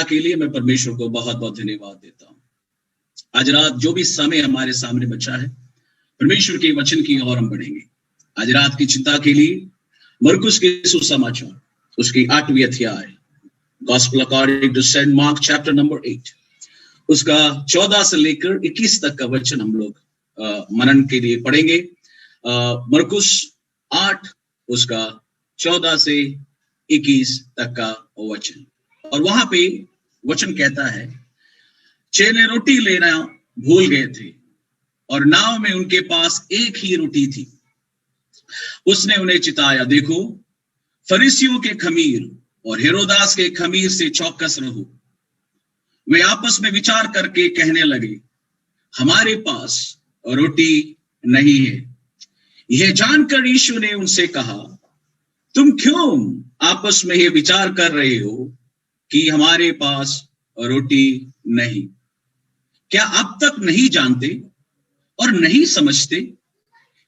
के लिए मैं परमेश्वर को बहुत बहुत धन्यवाद देता हूँ। आज रात जो भी समय हमारे सामने बचा है, परमेश्वर के वचन की ओर हम बढ़ेंगे। आज रात की चिंता के लिए मरकुस के सुसमाचार उसकी 8वीं अध्याय, gospel according to Saint Mark chapter number 8, उसका 14 से लेकर 21 तक का वचन हम लोग मनन के लिए पढ़ेंगे। मरकुस 8 उसका 14 से 21 तक का वचन। और वहां पे वचन कहता है, चेले रोटी लेना भूल गए थे और नाव में उनके पास एक ही रोटी थी। उसने उन्हें चिताया, देखो फरीसियों के खमीर और हेरोदास के खमीर से चौकस रहो। वे आपस में विचार करके कहने लगे, हमारे पास रोटी नहीं है। यह जानकर यीशु ने उनसे कहा, तुम क्यों आपस में ये विचार कर रहे हो कि हमारे पास रोटी नहीं? क्या अब तक नहीं जानते और नहीं समझते?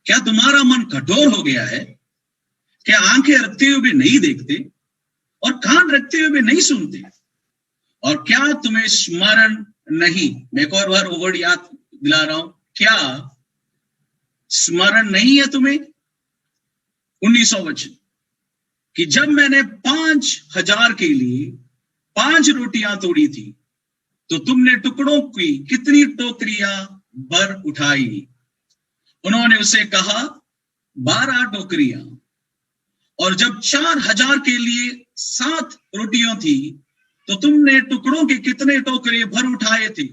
क्या तुम्हारा मन कठोर हो गया है? क्या आंखें रखते हुए भी नहीं देखते और कान रखते हुए भी नहीं सुनते? और क्या तुम्हें स्मरण नहीं? मैं एक और बार वर्ड याद दिला रहा हूं, क्या स्मरण नहीं है तुम्हें? 19वां वचन कि जब मैंने 5000 के लिए 5 रोटियां तोड़ी थी, तो तुमने टुकड़ों की कितनी टोकरियां भर उठाई? उन्होंने उसे कहा, 12 टोकरियां। और जब 4000 के लिए 7 रोटियां थी, तो तुमने टुकड़ों के कितने टोकरे भर उठाए थे?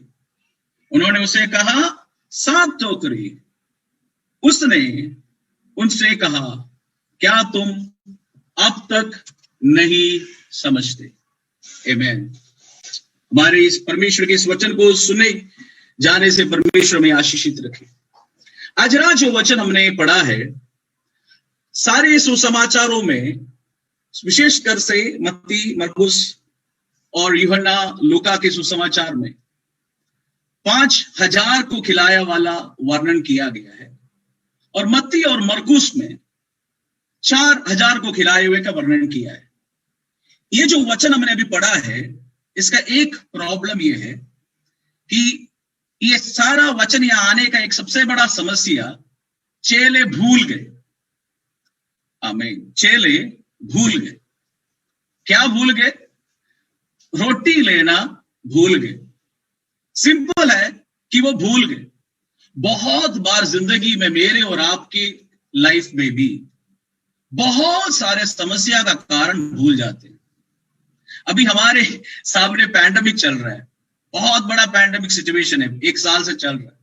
उन्होंने उसे कहा, 7 टोकरे। उसने उनसे कहा, क्या तुम अब तक नहीं समझते? आमीन। हमारे इस परमेश्वर के इस वचन को सुने जाने से परमेश्वर में आशीषित रखे। आज रात जो वचन हमने पढ़ा है, सारे सुसमाचारों में विशेषकर से मत्ती, मरकुस और यूहन्ना, लूका के सुसमाचार में 5000 को खिलाया वाला वर्णन किया गया है, और मत्ती और मरकुस में 4000 को खिलाए हुए का वर्णन किया है। ये जो वचन हमने अभी पढ़ा है, इसका एक प्रॉब्लम यह है कि ये सारा वचन यहां आने का एक सबसे बड़ा समस्या, चेले भूल गए। आमीन। चेले भूल गए। क्या भूल गए? रोटी लेना भूल गए। सिंपल है कि वो भूल गए। बहुत बार जिंदगी में, मेरे और आपकी लाइफ में भी बहुत सारे समस्या का कारण भूल जाते हैं। अभी हमारे सामने पैंडेमिक चल रहा है, बहुत बड़ा पैंडेमिक सिचुएशन है, 1 साल से चल रहा है।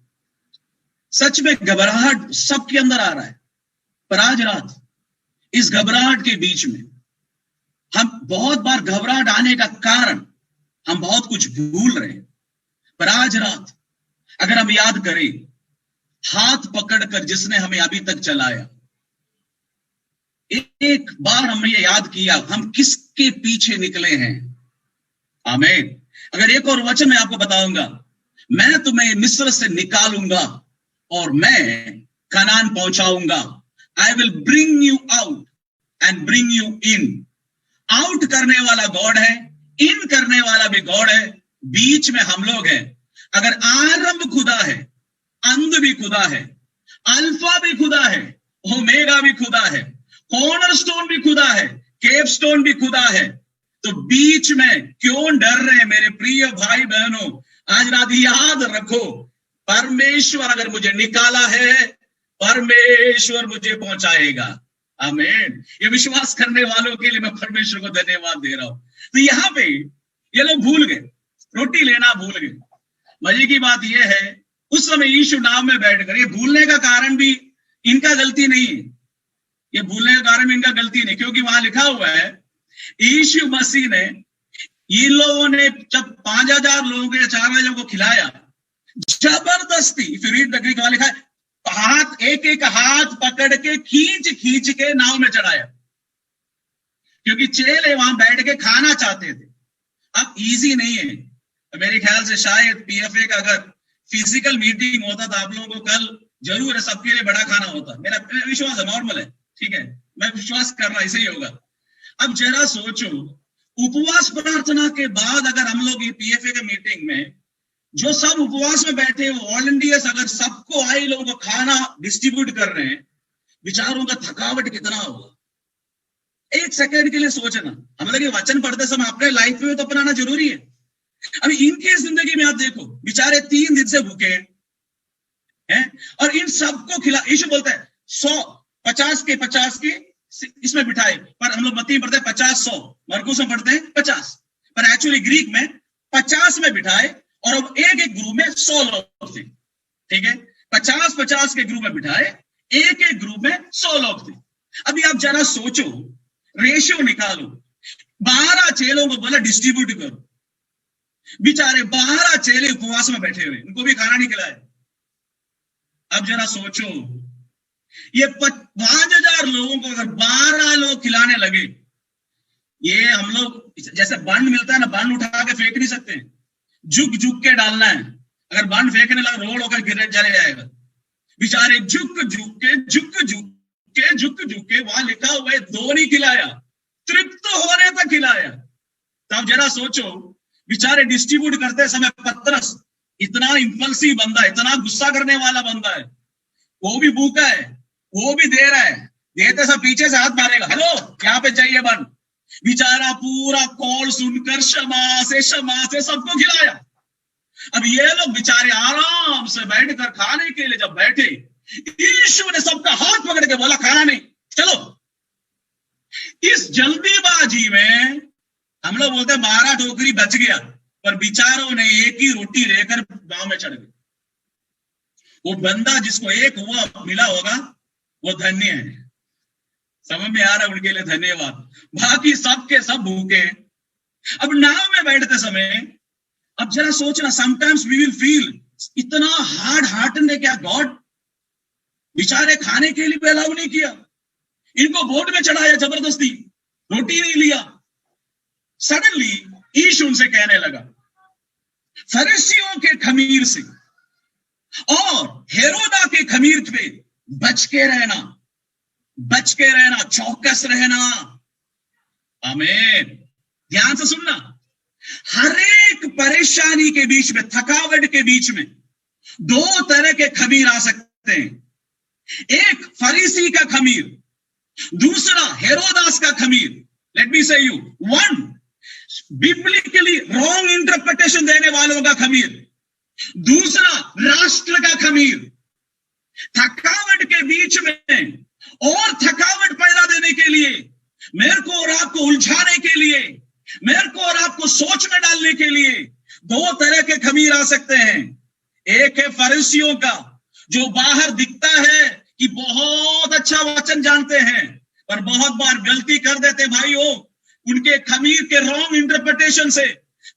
सच में घबराहट सबके अंदर आ रहा है, पर आज रात इस घबराहट के बीच में हम बहुत बार घबराहट आने का कारण हम बहुत कुछ भूल रहे हैं। पर आज रात अगर हम याद करें, हाथ पकड़कर जिसने हमें अभी तक चलाया, एक बार हमने ये याद किया हम किसके पीछे निकले हैं। आमीन। अगर एक और वचन मैं आपको बताऊंगा, मैं तुम्हें मिस्र से निकालूंगा और मैं कनान पहुंचाऊंगा। I will bring you out and bring you in. Out करने वाला गॉड है, इन करने वाला भी गॉड है, बीच में हम लोग हैं। अगर आरंभ खुदा है, अंत भी खुदा है, अल्फा भी खुदा है, ओमेगा भी खुदा है, कॉर्नरस्टोन भी खुदा है, केपस्टोन भी खुदा है, तो बीच में क्यों डर रहे हैं मेरे प्रिय भाई बहनों? आज रात याद रखो, परमेश्वर अगर मुझे निकाला है, परमेश्वर मुझे पहुंचाएगा। आमीन। ये विश्वास करने वालों के लिए मैं परमेश्वर को धन्यवाद दे रहा हूं। तो यहां पे ये लोग भूल गए, रोटी लेना भूल गए। मजे की बात यह है, उस समय यीशु नाव में बैठकर, ये भूलने का कारण भी इनका गलती नहीं है, ये भूलने का कारण भी इनका गलती नहीं, क्योंकि वहां लिखा हुआ है, यीशु मसीह ने, ये लोगों ने जब 5000 लोगों के 4000 को खिलाया, जबरदस्ती, फिर रीड द ग्रीक वहां लिखा है, हाथ एक एक हाथ पकड़ के खींच के नाव में चढ़ाया, क्योंकि चेले वहां बैठ के खाना चाहते थे। अब इजी नहीं है। मेरे ख्याल से शायद पीएफए का अगर फिजिकल मीटिंग होता तो आप लोगों को कल जरूर है सबके लिए बड़ा खाना होता। मेरा विश्वास है, नॉर्मल है, ठीक है, मैं विश्वास कर रहा ऐसे ही होगा। अब जरा सोचो, उपवास प्रार्थना के बाद अगर हम लोग ये पीएफए के मीटिंग में जो सब उपवास में बैठे वॉलंटियर्स अगर सबको आए लोगों को खाना डिस्ट्रीब्यूट कर रहे हैं, विचारों का थकावट कितना होगा। एक सेकंड के लिए सोचना, हम लोग ये वचन पढ़ते समय अपने लाइफ में तो अपनाना जरूरी है। अभी इनकी जिंदगी में आप देखो, बेचारे 3 दिन से भूखे हैं और इन सबको खिला। यीशु बोलता है 100 50 के इसमें बिठाए, पर हम लोग मत्ती में पढ़ते हैं 50-100, मरकुस में पढ़ते हैं 50, पर एक्चुअली ग्रीक में 50 में बिठाए और अब एक ग्रुप में 100 लोग थे। ठीक है, 50 के ग्रुप में बिठाए, एक ग्रुप में 100 लोग थे। अभी आप जरा सोचो, रेशियो निकालो, 12 चेलों को बोला डिस्ट्रीब्यूट करो, बेचारे 12 चेले उपवास में बैठे हुए, उनको भी खाना नहीं खिलाया। अब जरा सोचो, ये 5000 लोगों को अगर 12 लोग खिलाने लगे, ये हम लोग जैसे बन मिलता है ना, बन उठा के फेंक नहीं सकते, झुक झुक के डालना है। अगर बन फेंकने लगा रोड होकर गिर चले जाएगा। बेचारे झुक झुक के वहां लिखा हुआ है 2 नहीं खिलाया, तृप्त होने तक खिलाया। तब जरा सोचो, बेचारे डिस्ट्रीब्यूट करते समय पतरस इतना इंपल्सिव बंदा, इतना गुस्सा करने वाला बंदा है, वो भी भूखा है, वो भी दे रहा है, देते सब पीछे से हाथ मारेगा, हेलो यहाँ पे चाहिए बन। बेचारा पूरा कॉल सुनकर क्षमा से सबको खिलाया। अब ये लोग बेचारे आराम से बैठकर खाने के लिए जब बैठे, यीशु ने सबका हाथ पकड़ के बोला खाना नहीं, चलो। इस जल्दीबाजी में हम लोग बोलते हैं 12 टोकरी बच गया, पर बेचारों ने एक ही रोटी लेकर गांव में चढ़ गए। वो बंदा जिसको एक हुआ मिला होगा वो धन्य है, समझ में आ रहा है, उनके लिए धन्यवाद। बाकी सब के सब भूखे। अब नाव में बैठते समय अब जरा सोचना, समटाइम्स वी विल फील इतना हार्ड हार्टेड है क्या गॉड, बेचारे खाने के लिए अलाउ नहीं किया, इनको बोट में चढ़ाया जबरदस्ती, रोटी नहीं लिया। सडनली यीशु उनसे कहने लगा, फरीसियों के खमीर से और हेरोदा के खमीर पे बच के रहना, चौकस रहना। आमीन। ध्यान से सुनना, हर एक परेशानी के बीच में, थकावट के बीच में 2 तरह के खमीर आ सकते हैं। एक फरीसी का खमीर, दूसरा हेरोदास का खमीर। लेट मी से यू, 1 बिब्लिकली रॉन्ग इंटरप्रिटेशन देने वालों का खमीर, दूसरा राष्ट्र का खमीर। थकावट के बीच में और थकावट पैदा देने के लिए, मेरे को और आपको उलझाने के लिए, मेरे को और आपको सोच में डालने के लिए 2 तरह के खमीर आ सकते हैं। एक है फरीसियों का, जो बाहर दिखता है कि बहुत अच्छा वचन जानते हैं, पर बहुत बार गलती कर देते भाइयों, उनके खमीर के रॉन्ग इंटरप्रिटेशन से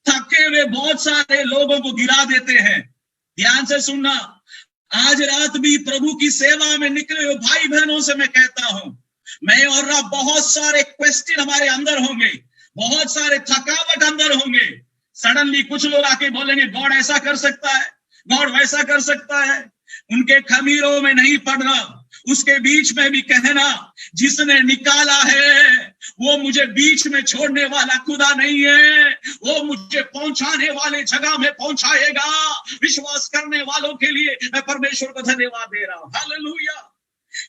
थके हुए बहुत सारे लोगों को गिरा देते हैं। ध्यान से सुनना, आज रात भी प्रभु की सेवा में निकले हुए भाई बहनों से मैं कहता हूं, मैं और आप बहुत सारे क्वेश्चन हमारे अंदर होंगे, बहुत सारे थकावट अंदर होंगे। सडनली कुछ लोग आके बोलेंगे गॉड ऐसा कर सकता है, गॉड वैसा कर सकता है। उनके खमीरों में नहीं पड़ना, उसके बीच में भी कहना, जिसने निकाला है वो मुझे बीच में छोड़ने वाला खुदा नहीं है, वो मुझे पहुंचाने वाले जगह में पहुंचाएगा। विश्वास करने वालों के लिए मैं परमेश्वर को धन्यवाद दे रहा हूं। हालेलुया।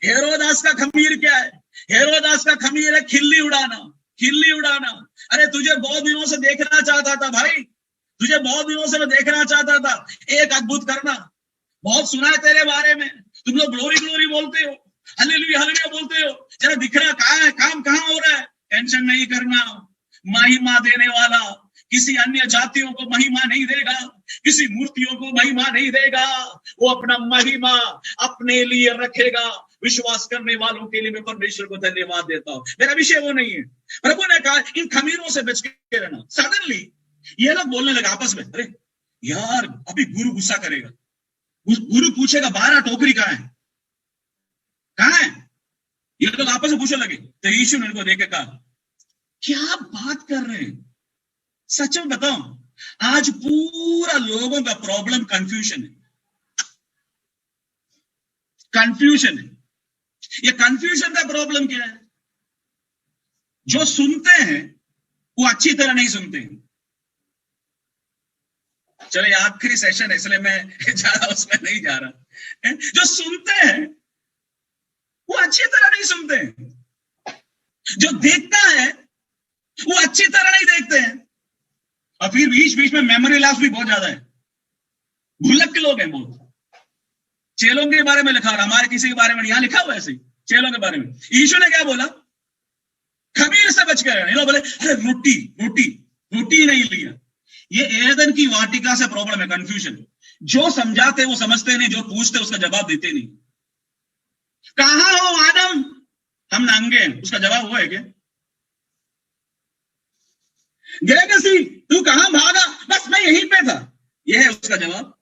हेरोदास का खमीर क्या है? हेरोदास का खमीर है खिल्ली उड़ाना, खिल्ली उड़ाना। अरे तुझे बहुत दिनों से देखना चाहता था भाई, तुझे बहुत दिनों से मैं देखना चाहता था, एक अद्भुत करना। बहुत सुना है तेरे बारे में, तुम लोग ग्लोरी ग्लोरी बोलते हो, हालेलुया हालेलुया बोलते हो, जरा दिख रहा कहाँ है, काम कहाँ हो रहा है? टेंशन नहीं करना, महिमा देने वाला किसी अन्य जातियों को महिमा नहीं देगा, किसी मूर्तियों को महिमा नहीं देगा, वो अपना महिमा अपने लिए रखेगा। विश्वास करने वालों के लिए मैं परमेश्वर को धन्यवाद देता हूं। मेरा विषय वो नहीं है। प्रभु ने कहा इन खमीरों से बच के रहना। सडनली ये लोग बोलने लगे आपस में, अरे यार अभी गुरु गुस्सा करेगा, गुरु पूछेगा 12 टोकरी कहाँ है, कहाँ है? ये लोग आपस में पूछने लगे। तो यीशु ने उनको देख के कहा, क्या बात कर रहे हैं? सच में बताऊं, आज पूरा लोगों का प्रॉब्लम कंफ्यूजन है, कंफ्यूजन है। ये कंफ्यूजन का प्रॉब्लम क्या है? जो सुनते हैं वो अच्छी तरह नहीं सुनते। चलो ये आखिरी सेशन है इसलिए मैं ज्यादा उसमें नहीं जा रहा। जो सुनते हैं वो अच्छी तरह नहीं सुनते हैं, जो देखता है वो अच्छी तरह नहीं देखते हैं, और फिर बीच बीच में मेमोरी लॉस भी बहुत ज्यादा है, भुलक के लोग हैं बहुत। चेलों के बारे में लिखा, हमारे किसी के बारे में यहां लिखा हुआ ऐसे चेलों के बारे में। यीशु ने क्या बोला? खमीर से बच गए। लोग बोले अरे रोटी रोटी रोटी नहीं लिया। ये एदन की वाटिका से प्रॉब्लम है, कंफ्यूजन। जो समझाते वो समझते नहीं, जो पूछते उसका जवाब देते नहीं। कहां हो आदम? हम नंगे हैं। उसका जवाब हुआ है क्या? गैगसी तू कहां भागा? बस मैं यहीं पे था। यह है उसका जवाब।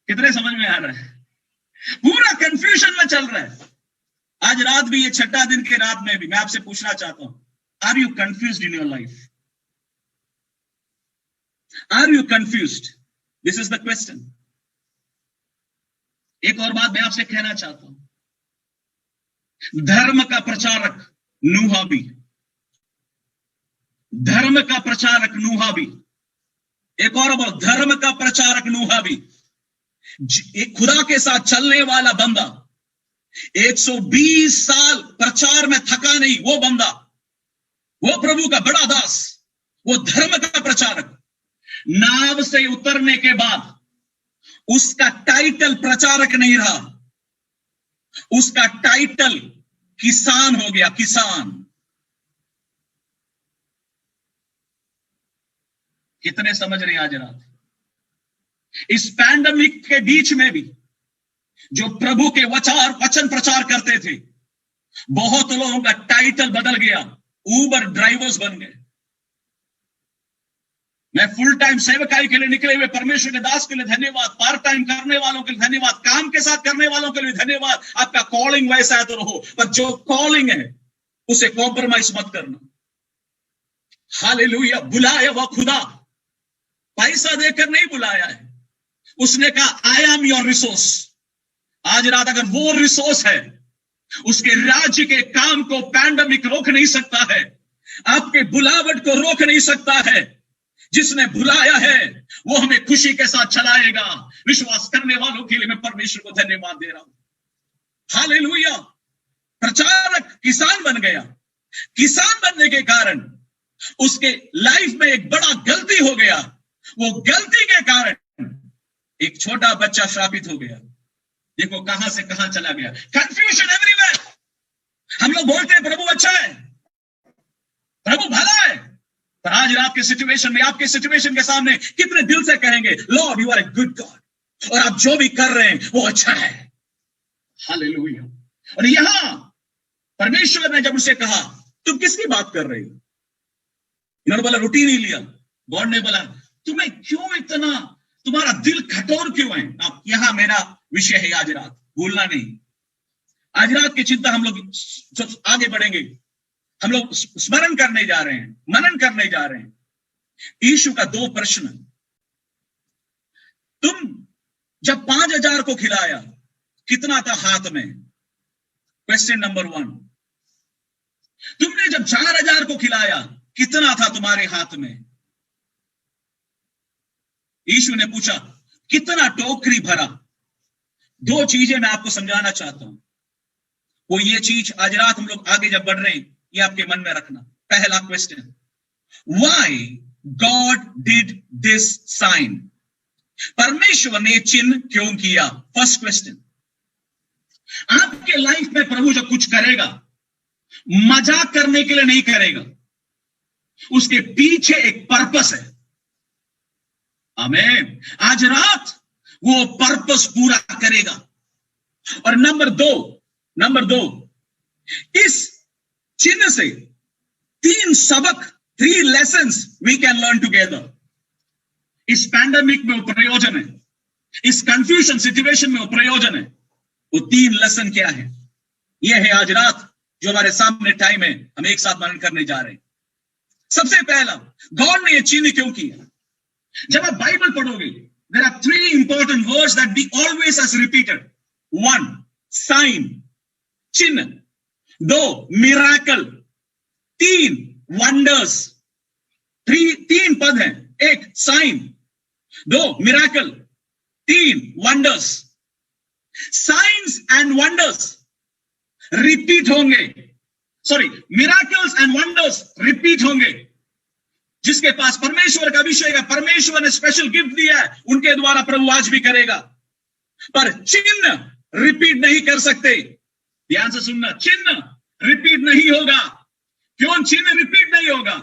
कितने समझ में आ रहा है? पूरा कंफ्यूजन में चल रहा है। आज रात भी, ये छठा दिन के रात में भी मैं आपसे पूछना चाहता हूं, are you confused in your life? Are you confused? This is the question. एक और बात मैं आपसे कहना चाहता हूं, धर्म का प्रचारक नूहा भी, धर्म का प्रचारक नूहा भी, एक और बात, धर्म का प्रचारक नूहा भी, खुदा के साथ चलने वाला बंदा, 120 साल प्रचार में थका नहीं वो बंदा, वो प्रभु का बड़ा दास, वो धर्म का प्रचारक, नाव से उतरने के बाद उसका टाइटल प्रचारक नहीं रहा, उसका टाइटल किसान हो गया, किसान। कितने समझ रहे हैं आज रात? इस पैंडेमिक के बीच में भी जो प्रभु के वचन प्रचार करते थे, बहुत लोगों का टाइटल बदल गया, ऊबर ड्राइवर्स बन गए। मैं फुल टाइम सेवकाई के लिए निकले हुए परमेश्वर के दास के लिए धन्यवाद, पार्ट टाइम करने वालों के लिए धन्यवाद, काम के साथ करने वालों के लिए धन्यवाद। आपका कॉलिंग वैसा है तो रहो, पर जो कॉलिंग है उसे कॉम्प्रोमाइज मत करना। हालेलुया। बुलाया वह खुदा पैसा देकर नहीं बुलाया है, उसने कहा आई एम योर रिसोर्स। आज रात अगर वो रिसोर्स है, उसके राज्य के काम को पैंडेमिक रोक नहीं सकता है, आपके बुलावट को रोक नहीं सकता है। जिसने बुलाया है वो हमें खुशी के साथ चलाएगा। विश्वास करने वालों के लिए मैं परमेश्वर को धन्यवाद दे रहा हूं। हालेलुया। प्रचारक किसान बन गया। किसान बनने के कारण उसके लाइफ में एक बड़ा गलती हो गया। वो गलती के कारण एक छोटा बच्चा श्रापित हो गया। देखो कहां से कहां चला गया। Confusion everywhere. हम लोग बोलते हैं प्रभु अच्छा है, प्रभु भला है, पर आज रात के सिचुएशन में, आपके सिचुएशन के सामने कितने दिल से कहेंगे Lord you are a good God, और आप जो भी कर रहे हैं वो अच्छा है। हालेलुया। और यहां परमेश्वर ने जब उसे कहा तुम किसकी बात कर रहे हो, इन्होंने बोला रोटी नहीं लिया। गॉड ने बोला तुम्हें क्यों इतना, तुम्हारा दिल कठोर क्यों है। अब यहां मेरा विषय है आज रात, भूलना नहीं। आज रात की चिंता हम लोग आगे बढ़ेंगे, हम लोग स्मरण करने जा रहे हैं, मनन करने जा रहे हैं। यीशु का 2 प्रश्न। तुम जब 5000 को खिलाया कितना था हाथ में? Question number 1। तुमने जब 4000 को खिलाया कितना था तुम्हारे हाथ में? यीशु ने पूछा कितना टोकरी भरा? 2 चीजें मैं आपको समझाना चाहता हूं। वो ये चीज आज रात हम लोग आगे जब बढ़ रहे हैं, ये आपके मन में रखना। पहला question, why God did this sign? परमेश्वर ने चिन्ह क्यों किया? First question. आपके लाइफ में प्रभु जब कुछ करेगा, मजाक करने के लिए नहीं करेगा, उसके पीछे एक पर्पस है। आमीन। आज रात वो पर्पस पूरा करेगा। और नंबर दो, इस चिन्ह से 3 सबक, 3 lessons we can learn together. इस पैंडेमिक में वो प्रयोजन है, इस कंफ्यूजन सिचुएशन में वो प्रयोजन है। वो 3 लेसन क्या है? यह है आज रात जो हमारे सामने टाइम है, हम एक साथ मनन करने जा रहे हैं। सबसे पहला, गॉड ने यह चिन्ह क्यों किया? जब आप बाइबल पढ़ोगे, there are 3 important words that we always has repeated. 1, sign, चिन्ह। 2, miracle. 3, वंडर्स, तीन पद हैं, एक साइन, दो मिराकल, तीन wonders. Science and wonders repeat होंगे, sorry miracles and wonders repeat होंगे। जिसके पास परमेश्वर का विषय है, परमेश्वर ने स्पेशल गिफ्ट दिया है, उनके द्वारा प्रभु आज भी करेगा। पर चिन्ह रिपीट नहीं कर सकते। ध्यान से सुनना, चिन्ह रिपीट नहीं होगा। क्यों चिन्ह रिपीट नहीं होगा?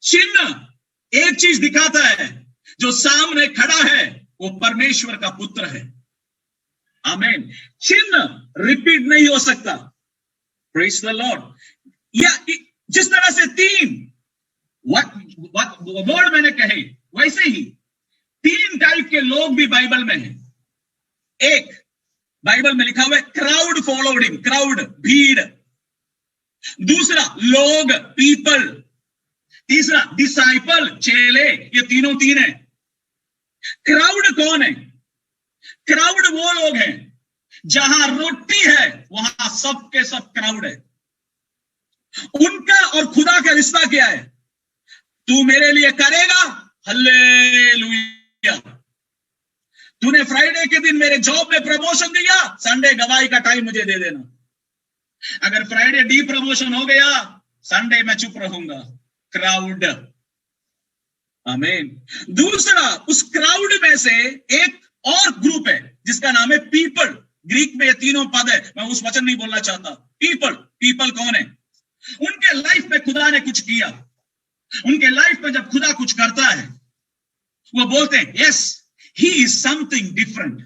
चिन्ह एक चीज दिखाता है, जो सामने खड़ा है वो परमेश्वर का पुत्र है। आमीन। चिन्ह रिपीट नहीं हो सकता। Praise the Lord. या जिस तरह से तीन वर्ड मैंने कहे, वैसे ही तीन टाइप के लोग भी बाइबल में हैं। एक बाइबल में लिखा हुआ है क्राउड फॉलोड हिम, क्राउड भीड़। दूसरा लोग, पीपल। तीसरा डिसाइपल, चेले। ये तीनों तीन है। क्राउड कौन है? क्राउड वो लोग हैं जहां रोटी है वहां सबके सब क्राउड है। उनका और खुदा का रिश्ता क्या है? तू मेरे लिए करेगा, हालेलुया। तूने फ्राइडे के दिन मेरे जॉब में प्रमोशन दिया, संडे गवाही का टाइम मुझे दे देना। अगर फ्राइडे डी प्रमोशन हो गया, संडे मैं चुप रहूंगा। क्राउड। आमीन। दूसरा, उस क्राउड में से एक और ग्रुप है जिसका नाम है पीपल। ग्रीक में ये तीनों पद है, मैं उस वचन नहीं बोलना चाहता। पीपल, पीपल कौन है? उनके लाइफ में खुदा ने कुछ किया। उनके लाइफ में जब खुदा कुछ करता है, वो बोलते हैं yes he is something different.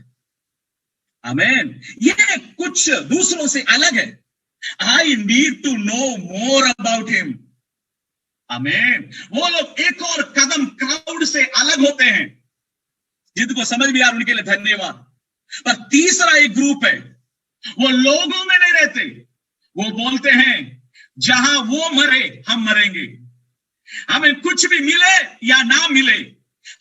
आमीन। ये कुछ दूसरों से अलग है। I need to know more about him. आमीन। वो लोग एक और कदम क्राउड से अलग होते हैं। जिनको समझ भी आ उनके लिए धन्यवाद। पर तीसरा एक ग्रुप है, वो लोगों में नहीं रहते। वो बोलते हैं जहां वो मरे हम मरेंगे। हमें कुछ भी मिले या ना मिले,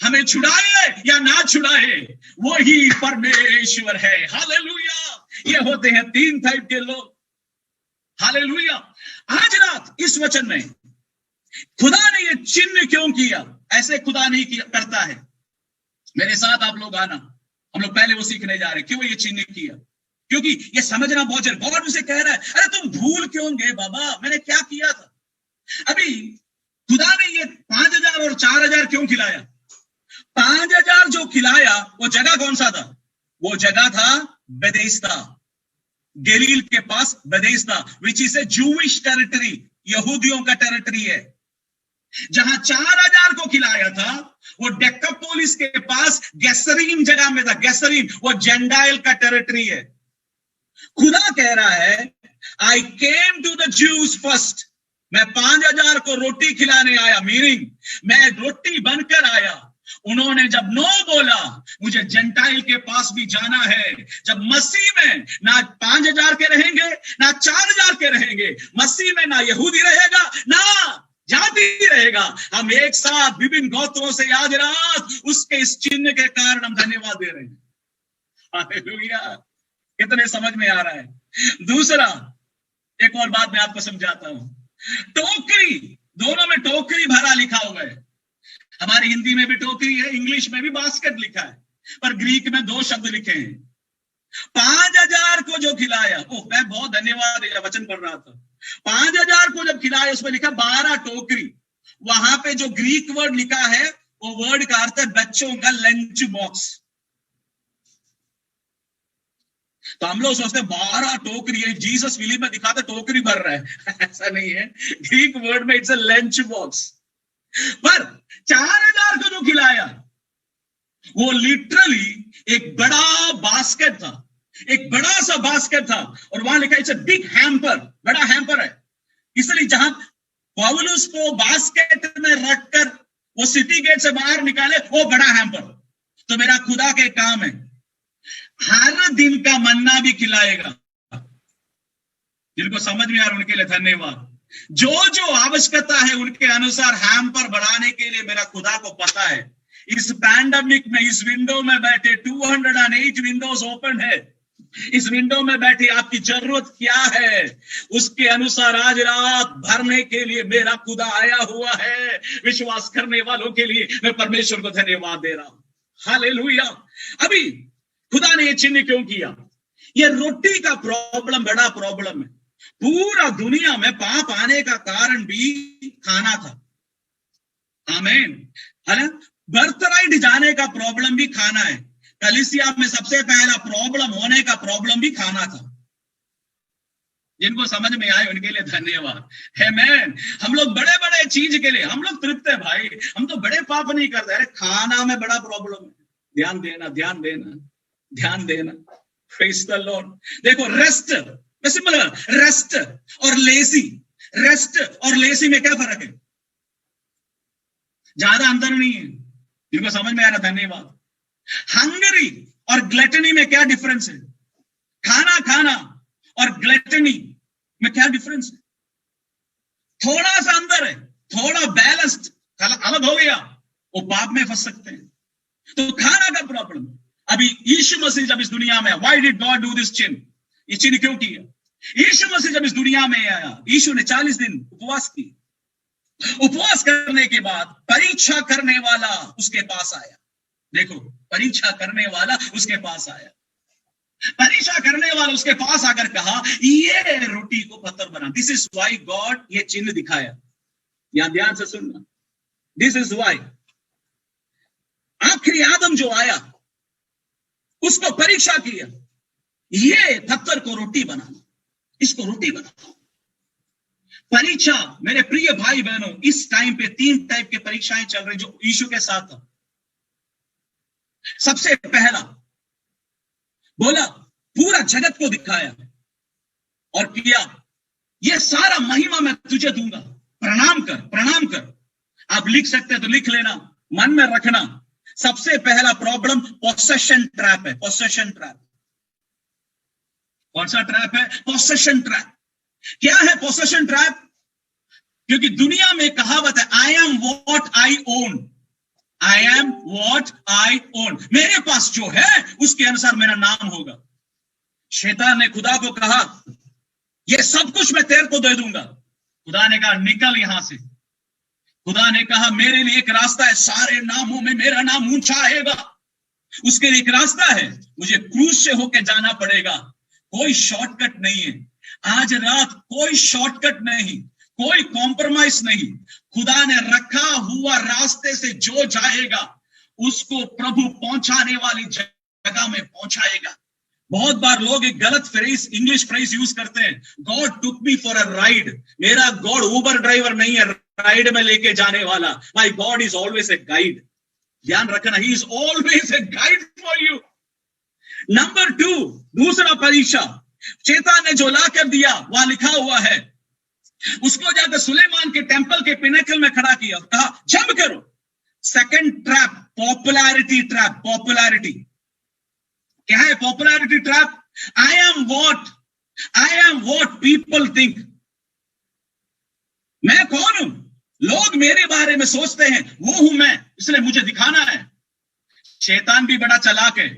हमें छुड़ाए या ना छुड़ाए, वो ही परमेश्वर है। हालेलुया। ये होते हैं तीन टाइप के लोग। हालेलुया। आज रात इस वचन में खुदा ने ये चिन्ह क्यों किया? ऐसे खुदा नहीं किया करता है। मेरे साथ आप लोग आना, हम लोग पहले वो सीखने जा रहे हैं क्यों ये चिन्ह किया। क्योंकि ये समझना बहुत जरूरी। गॉड मुझे कह रहा है, अरे तुम भूल क्यों गए बाबा, मैंने क्या किया था? अभी खुदा ने ये 5,000 और 4,000 क्यों खिलाया? 5,000 जो खिलाया वो जगह कौन सा था? वो जगह था बेदेस्ता, गलील के पास Bethesda, which is a Jewish territory, यहूदियों का टेरिटरी है। जहां 4,000 को खिलाया था वो डेकापोलिस के पास गैसरीन जगह में था। गैसरीन वो जेंडाइल का टेरिटरी है। खुदा कह रहा है I came to the Jews first. मैं 5,000 को रोटी खिलाने आया, मीनिंग मैं रोटी बनकर आया। उन्होंने जब नो बोला, मुझे जेंटाइल के पास भी जाना है। जब मसीह में ना 5,000 के रहेंगे ना 4,000 के रहेंगे, मसीह में ना यहूदी रहेगा ना जाति रहेगा, हम एक साथ विभिन्न गोत्रों से आज रात उसके इस चिन्ह के कारण हम धन्यवाद दे रहे हैं। हालेलुया। कितने समझ में आ रहा है? दूसरा एक और बात मैं आपको समझाता हूं। टोकरी, दोनों में टोकरी भरा लिखा हुआ है। हमारी हिंदी में भी टोकरी है, इंग्लिश में भी बास्केट लिखा है, पर ग्रीक में 2 शब्द लिखे हैं। 5,000 को जो खिलाया, मैं बहुत धन्यवाद वचन पढ़ रहा था। 5,000 को जब खिलाया, उसमें लिखा 12 टोकरी। वहां पे जो ग्रीक वर्ड लिखा है वो वर्ड का अर्थ है बच्चों का लंच बॉक्स। तो हम लोग सोचते हैं 12 टोकरी है, जीसस फिलिप में दिखाता टोकरी भर रहा है। ऐसा नहीं है, ग्रीक वर्ड में इट्स अ लंच बॉक्स। पर 4,000 को जो खिलाया वो लिटरली एक बड़ा बास्केट था, एक बड़ा सा बास्केट था, और वहां लिखा इट्स अ बिग हैम्पर, बड़ा हैम्पर है। इसलिए जहां पौलुस को बास्केट में रखकर वो सिटी गेट से बाहर निकाले, वो बड़ा हैम्पर। तो मेरा खुदा के काम है, हर दिन का मन्ना भी खिलाएगा। जिनको समझ में आ रहा उनके लिए धन्यवाद। जो जो आवश्यकता है उनके अनुसार हैम्पर बढ़ाने के लिए मेरा खुदा को पता है। इस पैंडेमिक में, इस विंडो में बैठे 208 विंडोज ओपन है। इस विंडो में बैठी आपकी जरूरत क्या है, उसके अनुसार आज रात भरने के लिए मेरा खुदा आया हुआ है। विश्वास करने वालों के लिए मैं परमेश्वर को धन्यवाद दे रहा हूं। हालेलुया। अभी खुदा ने ये चिन्ह क्यों किया? ये रोटी का प्रॉब्लम बड़ा प्रॉब्लम है। पूरा दुनिया में पाप आने का कारण भी खाना था। आमीन, है ना? बर्थराइट जाने का प्रॉब्लम भी खाना है। कलीसिया में सबसे पहला प्रॉब्लम होने का प्रॉब्लम भी खाना था। जिनको समझ में आए उनके लिए धन्यवाद। आमीन। हम लोग बड़े बड़े चीज के लिए हम लोग तृप्त है भाई, हम तो बड़े पाप नहीं करते। अरे खाना में बड़ा प्रॉब्लम है। ध्यान देना, ध्यान देना, ध्यान देना। Praise the Lord. देखो, रेस्ट, सिंपल, रेस्ट और लेजी, रेस्ट और लेजी में क्या फर्क है? ज्यादा अंतर नहीं है। जिनको समझ में आ रहा, धन्यवाद। हंगरी और ग्लटनी में क्या डिफरेंस है? खाना खाना और ग्लटनी में क्या डिफरेंस है? थोड़ा सा अंदर है, थोड़ा बैलेंस्ड अलग हो गया, वो पाप में फंस सकते हैं। तो खाना का प्रॉब्लम। अभी यीशु मसीह जब इस दुनिया में, why did God do this चिन्ह? ये चिन्ह क्यों किया? यीशु मसीह जब इस दुनिया में आया, यीशु ने 40 दिन उपवास की। उपवास करने के बाद परीक्षा करने वाला उसके पास आया। देखो, परीक्षा करने वाला उसके पास आया। परीक्षा करने वाला उसके पास आकर कहा, ये रोटी को पत्थर बना। दिस इज वाई गॉड ये चिन्ह दिखाया। यहां ध्यान से सुनना। दिस इज वाई आखिरी आदम जो आया उसको परीक्षा किया, ये पत्थर को रोटी बनाना, इसको रोटी बनाना। परीक्षा, मेरे प्रिय भाई बहनों, इस टाइम पे 3 टाइप के परीक्षाएं चल रही जो यीशु के साथ था। सबसे पहला बोला, पूरा जगत को दिखाया और किया, ये सारा महिमा मैं तुझे दूंगा, प्रणाम कर, प्रणाम कर। आप लिख सकते हैं तो लिख लेना, मन में रखना। सबसे पहला प्रॉब्लम पोसेशन ट्रैप है। Possession trap. कौन सा ट्रैप है? Possession trap. क्या है पोसेशन ट्रैप? क्योंकि दुनिया में कहावत है, I am what I own. I am what I own. मेरे पास जो है उसके अनुसार मेरा नाम होगा। शैतान ने खुदा को कहा, ये सब कुछ मैं तेरे को दे दूंगा। खुदा ने कहा, निकल यहां से। खुदा ने कहा, मेरे लिए एक रास्ता है, सारे नामों में मेरा नाम ऊंचा आएगा। उसके लिए एक रास्ता है, मुझे क्रूज से होकर जाना पड़ेगा। कोई शॉर्टकट नहीं है। आज रात कोई शॉर्टकट नहीं, कोई कॉम्प्रोमाइज नहीं। खुदा ने रखा हुआ रास्ते से जो जाएगा उसको प्रभु पहुंचाने वाली जगह में पहुंचाएगा। बहुत बार लोग एक गलत फ्रेज, इंग्लिश फ्रेज यूज करते हैं, God took me for a ride. मेरा गॉड उबर ड्राइवर नहीं है, राइड में लेके जाने वाला। My God is always a guide. ध्यान रखना, he is always a guide for you. Number 2, दूसरा परीक्षा शैतान ने जो ला कर दिया, वहां लिखा हुआ है, उसको जाकर सुलेमान के टेंपल के पिनेकल में खड़ा किया, कहा जंप करो। Second trap, popularity trap. Popularity क्या है? Popularity trap. I am what people think. मैं कौन हूं? लोग मेरे बारे में सोचते हैं, वो हूं मैं, इसलिए मुझे दिखाना है। शैतान भी बड़ा चालाक है।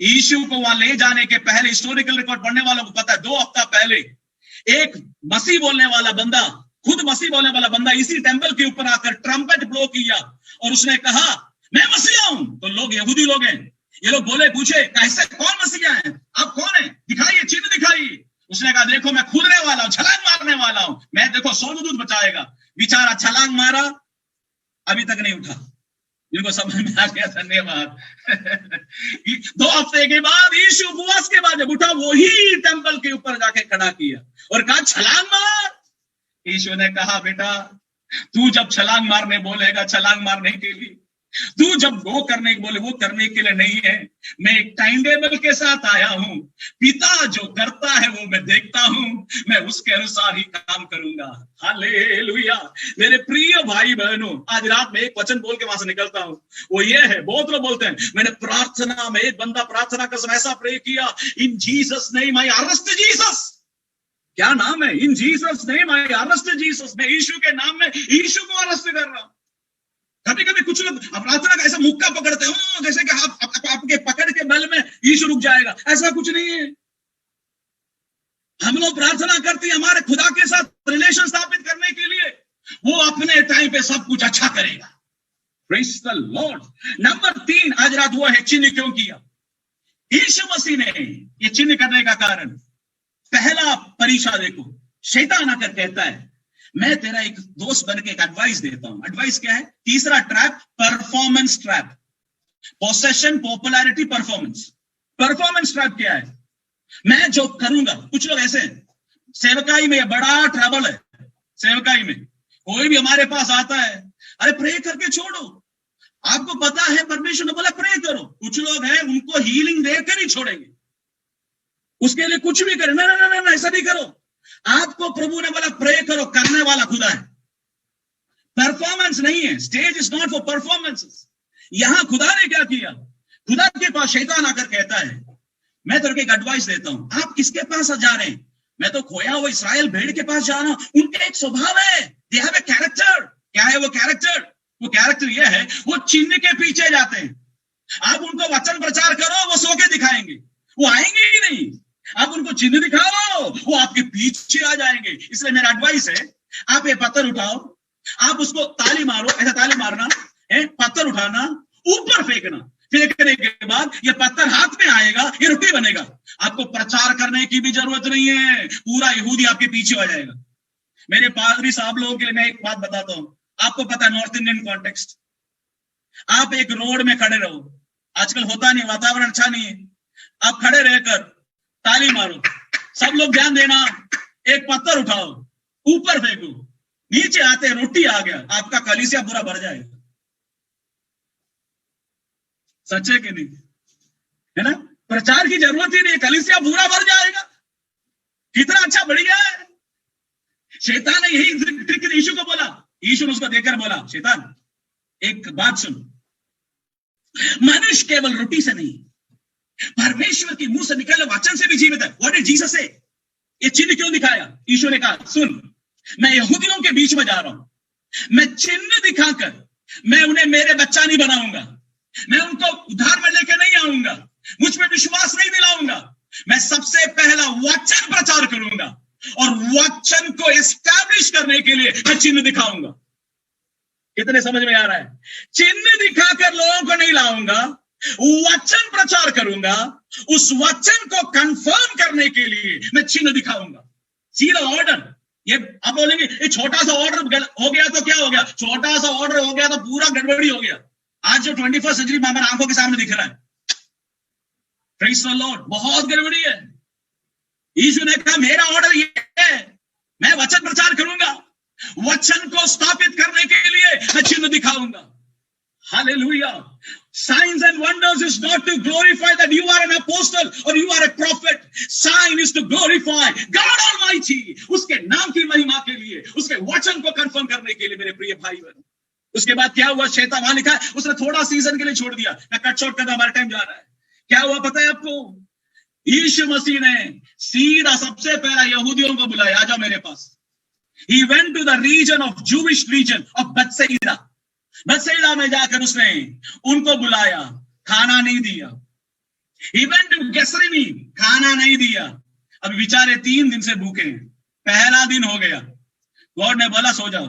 यीशु को वहां ले जाने के पहले, हिस्टोरिकल रिकॉर्ड पढ़ने वालों को पता है, 2 हफ्ता पहले एक मसीह बोलने वाला बंदा, खुद मसीह बोलने वाला बंदा इसी टेंपल के ऊपर आकर ट्रम्पेट ब्लो किया और उसने कहा, मैं मसीहा हूं। तो लोग, यहूदी लोग हैं, ये लोग बोले, पूछे, कैसे, कौन मसीहा है? आप कौन है? दिखाइए, चिन्ह दिखाइए। उसने कहा, देखो मैं कूदने वाला हूं, छलांग मारने वाला हूं, मैं देखो स्वर्गदूत बचाएगा। बेचारा छलांग मारा, अभी तक नहीं उठा। जिनको समझ में आ गया, धन्यवाद। 2 हफ्ते के बाद यीशु उपवास के बाद जब उठा, वही टेंपल के ऊपर जाके खड़ा किया और कहा, छलांग मार। यीशु ने कहा, बेटा तू जब छलांग मारने बोलेगा, छलांग मारने के लिए, तू जब वो करने बोले, वो करने के लिए नहीं है। मैं एक टाइम टेबल के साथ आया हूं। पिता जो करता है वो मैं देखता हूं, मैं उसके अनुसार ही काम करूंगा। हालेलुया। मेरे प्रिय भाई बहनों, आज रात में एक वचन बोल के वहां से निकलता हूं। वो ये है, बहुत लोग बोलते हैं, मैंने प्रार्थना में, एक बंदा प्रार्थना का समय ऐसा प्रे किया, इन Jesus name I arrest Jesus. क्या नाम है? इन Jesus name I arrest Jesus. मैं यीशु के नाम में यीशु को अरेस्ट कर रहा हूं। कभी कभी कुछ लोग प्रार्थना का ऐसा मुक्का पकड़ते हैं, जैसे कि आपके पकड़ के बल में यीशु रुक जाएगा। ऐसा कुछ नहीं है। हम लोग प्रार्थना करते हैं हमारे खुदा के साथ रिलेशन स्थापित करने के लिए, वो अपने टाइम पे सब कुछ अच्छा करेगा। Praise the Lord. नंबर 3, आज रात हुआ है चिन्ह क्यों किया? यीशु मसीह ने ये चिन्ह करने का कारण, पहला परीक्षा देखो, शैतान आकर कहता है मैं तेरा एक दोस्त बन के एक एडवाइस देता हूं। एडवाइस क्या है? तीसरा trap, performance trap. Possession, popularity, performance. Performance trap क्या है? मैं जो करूंगा, कुछ लोग ऐसे हैं, सेवकाई में बड़ा ट्रबल है। सेवकाई में कोई भी हमारे पास आता है, अरे प्रे करके छोड़ो, आपको पता है परमेश्वर ने बोला प्रे करो। कुछ लोग हैं उनको हीलिंग देकर ही छोड़ेंगे, उसके लिए कुछ भी करें। ना ना ना ना, ऐसा नहीं करो। आपको प्रभु ने बोला प्रे करो, करने वाला खुदा है, परफॉर्मेंस नहीं है। Stage is not for performances. यहां खुदा ने क्या किया? खुदा के पास शैतान आकर कहता है मैं तेरे को एक एडवाइस देता हूं। आप किसके पास जा रहे हैं? मैं तो खोया हुआ इस्राएल भेड़ के पास जा रहा हूं। उनका एक स्वभाव है, दे हैव ए कैरेक्टर। क्या है वो कैरेक्टर? वो कैरेक्टर ये है, वो चिन्ह के पीछे जाते हैं। आप उनको वचन प्रचार करो, वो सो के दिखाएंगे, वो आएंगे ही नहीं। आप उनको चिन्ह दिखाओ, वो आपके पीछे आ जाएंगे। इसलिए मेरा एडवाइस है, आप ये पत्थर उठाओ, आप उसको ताली मारो, ऐसा ताली मारना है, पत्थर उठाना, ऊपर फेंकना, फेंकने के बाद ये पत्थर हाथ में आएगा, ये रोटी बनेगा। आपको प्रचार करने की भी जरूरत नहीं है, पूरा यहूदी आपके पीछे आ जाएगा। मेरे पादरी साहब लोगों के लिए मैं एक बात बताता हूं। आपको पता है नॉर्थ इंडियन कॉन्टेक्स्ट, आप एक रोड में खड़े रहो, आजकल होता नहीं, वातावरण अच्छा नहीं है, आप खड़े रहकर ताली मारो, सब लोग ध्यान देना, एक पत्थर उठाओ, ऊपर फेंको, नीचे आते रोटी आ गया, आपका कलीसिया पूरा भर जाएगा। सच्चे कि नहीं? है ना? प्रचार की जरूरत ही नहीं, कलीसिया पूरा भर जाएगा। कितना अच्छा, बढ़िया है। शैतान ने यही ट्रिक यीशु को बोला। यीशु ने उसको देखकर बोला, शैतान एक बात सुन, मनुष्य केवल रोटी से नहीं, परमेश्वर के मुंह से निकले वचन से भी जीवित है। व्हाट डिड जीसस से? ये चिन्ह क्यों दिखाया? यीशु ने कहा सुन, मैं यहूदियों के बीच में जा रहा हूं, मैं चिन्ह दिखाकर मैं उन्हें मेरे बच्चा नहीं बनाऊंगा, मैं उनको उधार में लेके नहीं आऊंगा, मुझ पे विश्वास नहीं दिलाऊंगा। मैं सबसे पहला वचन प्रचार करूंगा और वचन को एस्टैब्लिश करने के लिए मैं चिन्ह दिखाऊंगा। कितने समझ में आ रहा है? चिन्ह दिखाकर लोगों को नहीं लाऊंगा, वचन प्रचार करूंगा, उस वचन को कंफर्म करने के लिए मैं चिन्ह दिखाऊंगा। See the order. ये आप बोलेंगे ये छोटा सा ऑर्डर हो गया तो क्या हो गया? छोटा सा ऑर्डर हो गया तो पूरा गड़बड़ी हो गया। आज जो 21st सेंचुरी में हमारे आंखों के सामने दिख रहा है, प्रेज़ द लॉर्ड, बहुत गड़बड़ी है। यीशु ने कहा मेरा ऑर्डर ये है, मैं वचन प्रचार करूंगा, वचन को स्थापित करने के लिए मैं चिन्ह दिखाऊंगा। Hallelujah. Signs and wonders is not to glorify that you are an apostle or you are a prophet. Sign is to glorify God Almighty. उसके नाम की महिमा के लिए, उसके वचन को कंफर्म करने के लिए मेरे प्रिय भाई बहन। उसके बाद क्या हुआ? शैतान, वहां लिखा है उसने थोड़ा सीजन के लिए छोड़ दिया। मैं कट शॉर्ट करता, हमारा टाइम जा रहा है। क्या हुआ पता है आपको? यीशु मसीह ने सीधा सबसे पहला यहूदियों को बुलाया, आ जाओ मेरे पास। He went to the region of Jewish region of Bethsaida. बथसेदा में जाकर उसने उनको बुलाया, खाना नहीं दिया। He went to Gethsemane, खाना नहीं दिया। अभी बेचारे 3 दिन से भूखे हैं, पहला दिन हो गया, गॉड ने बोला सो जाओ।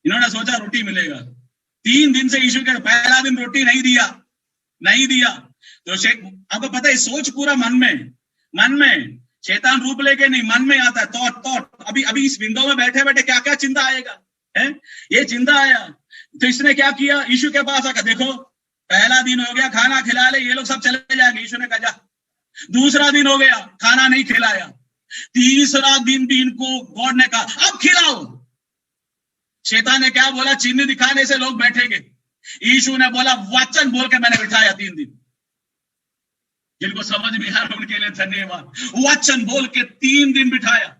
इन्होंने सोचा रोटी मिलेगा। 3 दिन से यीशु के पहला दिन रोटी नहीं दिया, नहीं दिया। तो आपको पता है सोच पूरा मन में शैतान रूप लेके नहीं, मन में आता है थॉट। अभी इस विंडो में बैठे बैठे क्या क्या चिंता आएगा है? ये चिंता आया तो इसने क्या किया? यीशु के पास आकर, देखो पहला दिन हो गया, खाना खिला ले, ये लोग सब चले जाएंगे। यीशु ने कहा जा। दूसरा दिन हो गया, खाना नहीं खिलाया। तीसरा दिन भी इनको गॉड ने कहा अब खिलाओ। शैतान ने क्या बोला? चिन्ह दिखाने से लोग बैठेंगे। यीशु ने बोला वचन बोल के मैंने बिठाया 3 दिन। जिनको समझ में आ रहा उनके लिए धन्यवाद। वचन बोल के 3 दिन बिठाया।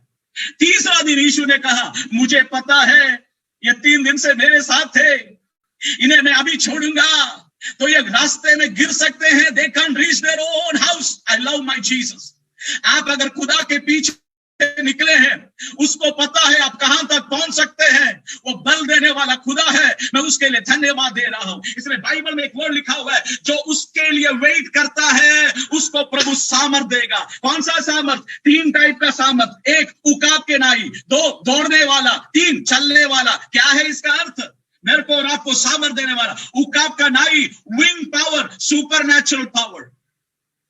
तीसरा दिन यीशु ने कहा मुझे पता है ये 3 दिन से मेरे साथ थे, इन्हें मैं अभी छोड़ूंगा तो ये रास्ते में गिर सकते हैं। They can't reach their own house. I love my Jesus. आप अगर खुदा के पीछे से निकले हैं, उसको पता है आप कहां तक पहुंच सकते हैं। वो बल देने वाला खुदा है, मैं उसके लिए धन्यवाद दे रहा हूं। इसलिए बाइबल में एक वर्ड लिखा हुआ है, जो उसके लिए वेट करता है उसको प्रभु सामर्थ देगा। कौन सा सामर्थ? 3 टाइप का सामर्थ। 1 उकाब के नाई, 2 दौड़ने वाला, 3 चलने वाला। क्या है इसका अर्थ? मेरे को और आपको सामर्थ देने वाला। उकाब का नाई, विंग पावर, सुपरनैचुरल पावर।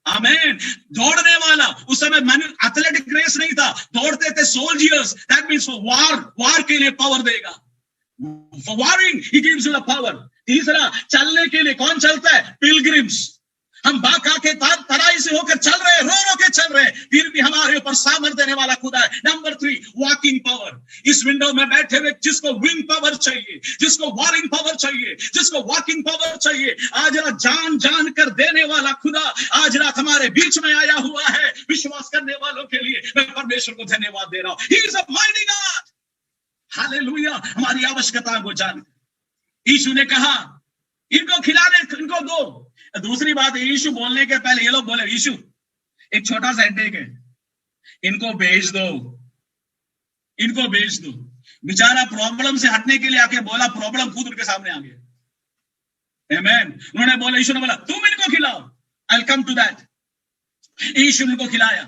आमीन। दौड़ने वाला, उस समय एथलेटिक रेस नहीं था, दौड़ते थे सोल्जर्स। दैट मीन्स वार के लिए पावर देगा। For warring, he gives you the power. तीसरा, चलने के लिए कौन चलता है? पिलग्रिम्स। हम बाका के तराई से होकर चल रहे हैं, रो रो के चल रहे हैं, फिर भी हमारे ऊपर सामर्थ देने वाला खुदा है। Number 3, walking power. इस विंडो में बैठे हुए जिसको विंग पावर चाहिए, जिसको वॉरिंग पावर चाहिए, जिसको वॉकिंग पावर चाहिए, आज रात जान जान कर देने वाला खुदा आज रात हमारे बीच में आया हुआ है। विश्वास करने वालों के लिए मैं परमेश्वर को धन्यवाद दे रहा हूं। He is a mighty God. Hallelujah. हमारी आवश्यकता को जान यीशु ने कहा, इनको खिलाने, इनको दो। दूसरी बात, यीशु बोलने के पहले ये लोग बोले, यीशु एक छोटा सा हेडेक है, इनको भेज दो, इनको भेज दो। बेचारा प्रॉब्लम से हटने के लिए आके बोला, प्रॉब्लम खुद उनके सामने आ गया। आमीन। उन्होंने बोला, यीशु ने बोला तुम इनको खिलाओ, I will come to that. यीशु ने उनको खिलाया।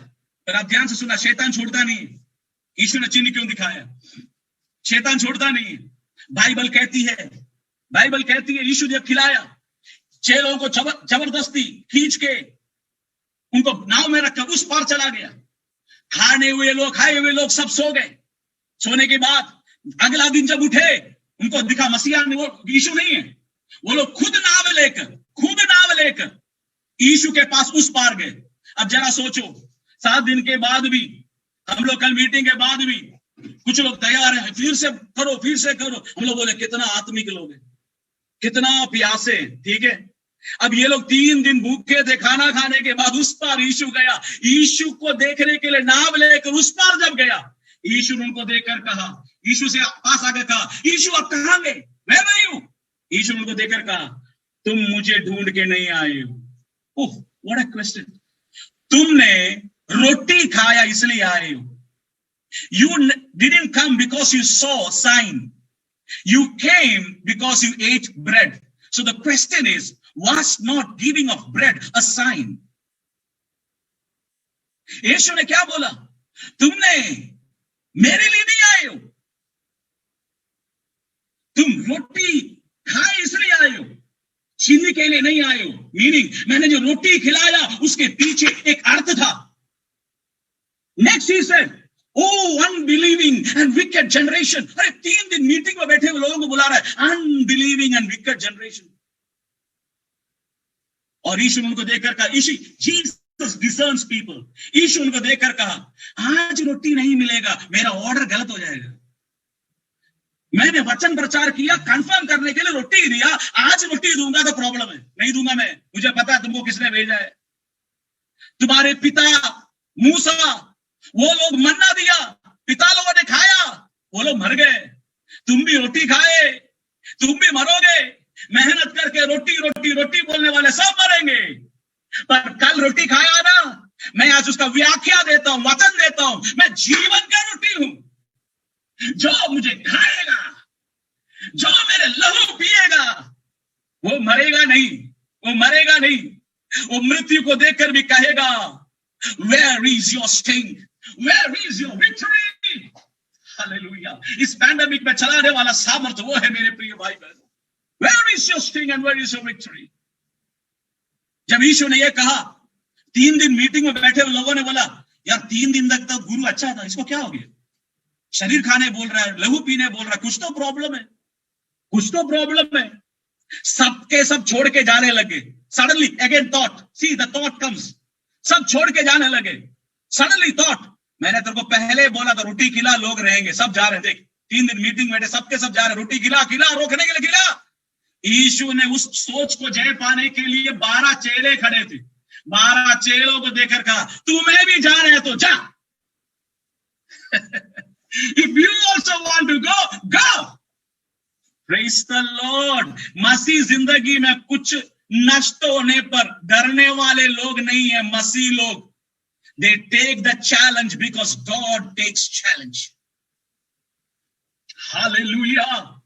पर आप ध्यान से सुना, शैतान छोड़ता नहीं। यीशु ने चिन्ह क्यों दिखाया? शैतान छोड़ता नहीं। बाइबल कहती है यीशु ने खिलाया, चेलों को जबरदस्ती खींच के उनको नाव में रखकर उस पार चला गया। खाए हुए लोग सब सो गए। सोने के बाद अगला दिन जब उठे, उनको दिखा मसीहा ने, वो यीशु नहीं है। वो लोग खुद नाव लेकर यीशु के पास उस पार गए। अब जरा सोचो, 7 दिन के बाद भी, हम लोग कल मीटिंग के बाद भी कुछ लोग तैयार हैं, फिर से करो। हम लोग बोले कितना आत्मिक लोग हैं, कितना प्यासे। ठीक है, अब ये लोग 3 दिन भूखे थे, खाना खाने के बाद उस पार यीशु गया। यीशु को देखने के लिए नाव लेकर उस पार जब गया, यीशु ने उनको देखकर कहा, यीशु से पास आकर कहा, यीशु आप कहां गए? मैं नहीं हूं। यीशु ने उनको देखकर कहा, तुम मुझे ढूंढ के नहीं आए हो। ओह, व्हाट अ क्वेश्चन। तुमने रोटी खाया इसलिए आए हो। You didn't come because you saw a sign. You came because you ate bread. So the question is, was not giving of bread a sign? यीशु ने क्या बोला? तुमने मेरे लिए नहीं आए हो, तुम रोटी खाए इसलिए आए हो, चिन्ह के लिए नहीं आए हो। मीनिंग, मैंने जो रोटी खिलाया उसके पीछे एक अर्थ था। Next he said, Oh, unbelieving and wicked generation. अरे 3 दिन मीटिंग में बैठे हुए लोगों को बुला रहा है, unbelieving and wicked generation। और यीशु ने उनको देखकर कहा, Jesus discerns people। यीशु उनको देखकर कहा, आज रोटी नहीं मिलेगा, मेरा ऑर्डर गलत हो जाएगा। मैंने वचन प्रचार किया, कंफर्म करने के लिए रोटी दिया, आज रोटी दूंगा तो प्रॉब्लम है। नहीं दूंगा मैं, मुझे पता है तुमको किसने भेजा है। तुम्हारे पिता मूसा, वो लोग मन्ना दिया, पिता लोगों ने खाया, वो लोग मर गए। तुम भी रोटी खाए, तुम भी मरोगे। मेहनत करके रोटी बोलने वाले सब मरेंगे। पर कल रोटी खाया ना, मैं आज उसका व्याख्या देता हूं, वचन देता हूं, मैं जीवन का रोटी हूं। जो मुझे खाएगा, जो मेरे लहू पिएगा, वो मरेगा नहीं। वो मृत्यु को देखकर भी कहेगा, Where is your sting? Where is your victory? Hallelujah. इस पैंडेमिक में चलाने वाला सामर्थ वो है मेरे प्रिय भाई बहनों। Where is your sting and where is your victory? जब यीशु ने यह कहा, 3 दिन मीटिंग में बैठे हुए लोगों ने बोला, यार 3 दिन तक तो गुरु अच्छा था, इसको क्या हो गया? शरीर खाने बोल रहा है, लहू पीने बोल रहा है, कुछ तो प्रॉब्लम है। सबके सब छोड़ के जाने लगे। Suddenly again thought, see the thought comes, सब छोड़ के जाने लगे। सडनली थॉट, मैंने तेरे को पहले बोला था रोटी खिला, लोग रहेंगे, सब जा रहे हैं। देख 3 दिन मीटिंग बैठे, सबके सब जा रहे, रोटी खिला, रोकने के लिए खिला। यीशु ने उस सोच को जय पाने के लिए 12 चेले खड़े थे। 12 चेलों को देखकर कहा, तुम्हें भी जा रहे तो जा। If you also want to go. Praise the Lord। मसीह जिंदगी में कुछ नष्ट होने पर डरने वाले लोग नहीं है, मसीह लोग। They take the challenge because God takes challenge. Hallelujah.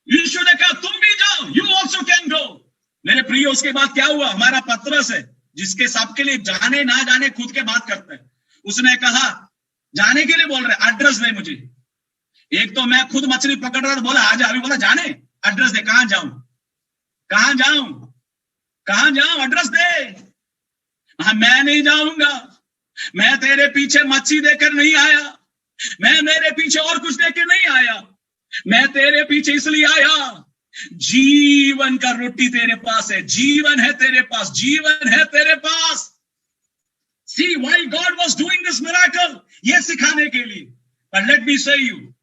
यीशु ने कहा तुम भी जाओ, you also can go. मेरे प्रिय, उसके बाद क्या हुआ? हमारा पतरस है, जिसके सबके लिए जाने ना जाने खुद के बात करता है, उसने कहा जाने के लिए बोल रहे, एड्रेस दे मुझे। एक तो मैं खुद मछली पकड़ रहा था, बोला आ जा, अभी बोला जाने, एड्रेस दे, कहां जाऊं, कहां जाऊं, कहां जाऊं, एड्रेस दे। हाँ, मैं नहीं जाऊंगा, मैं तेरे पीछे मच्छी देकर नहीं आया, मैं मेरे पीछे और कुछ देकर नहीं आया, मैं तेरे पीछे इसलिए आया, जीवन का रोटी तेरे पास है, जीवन है तेरे पास, जीवन है तेरे पास। See why God was doing this miracle, ये सिखाने के लिए। But let me say you,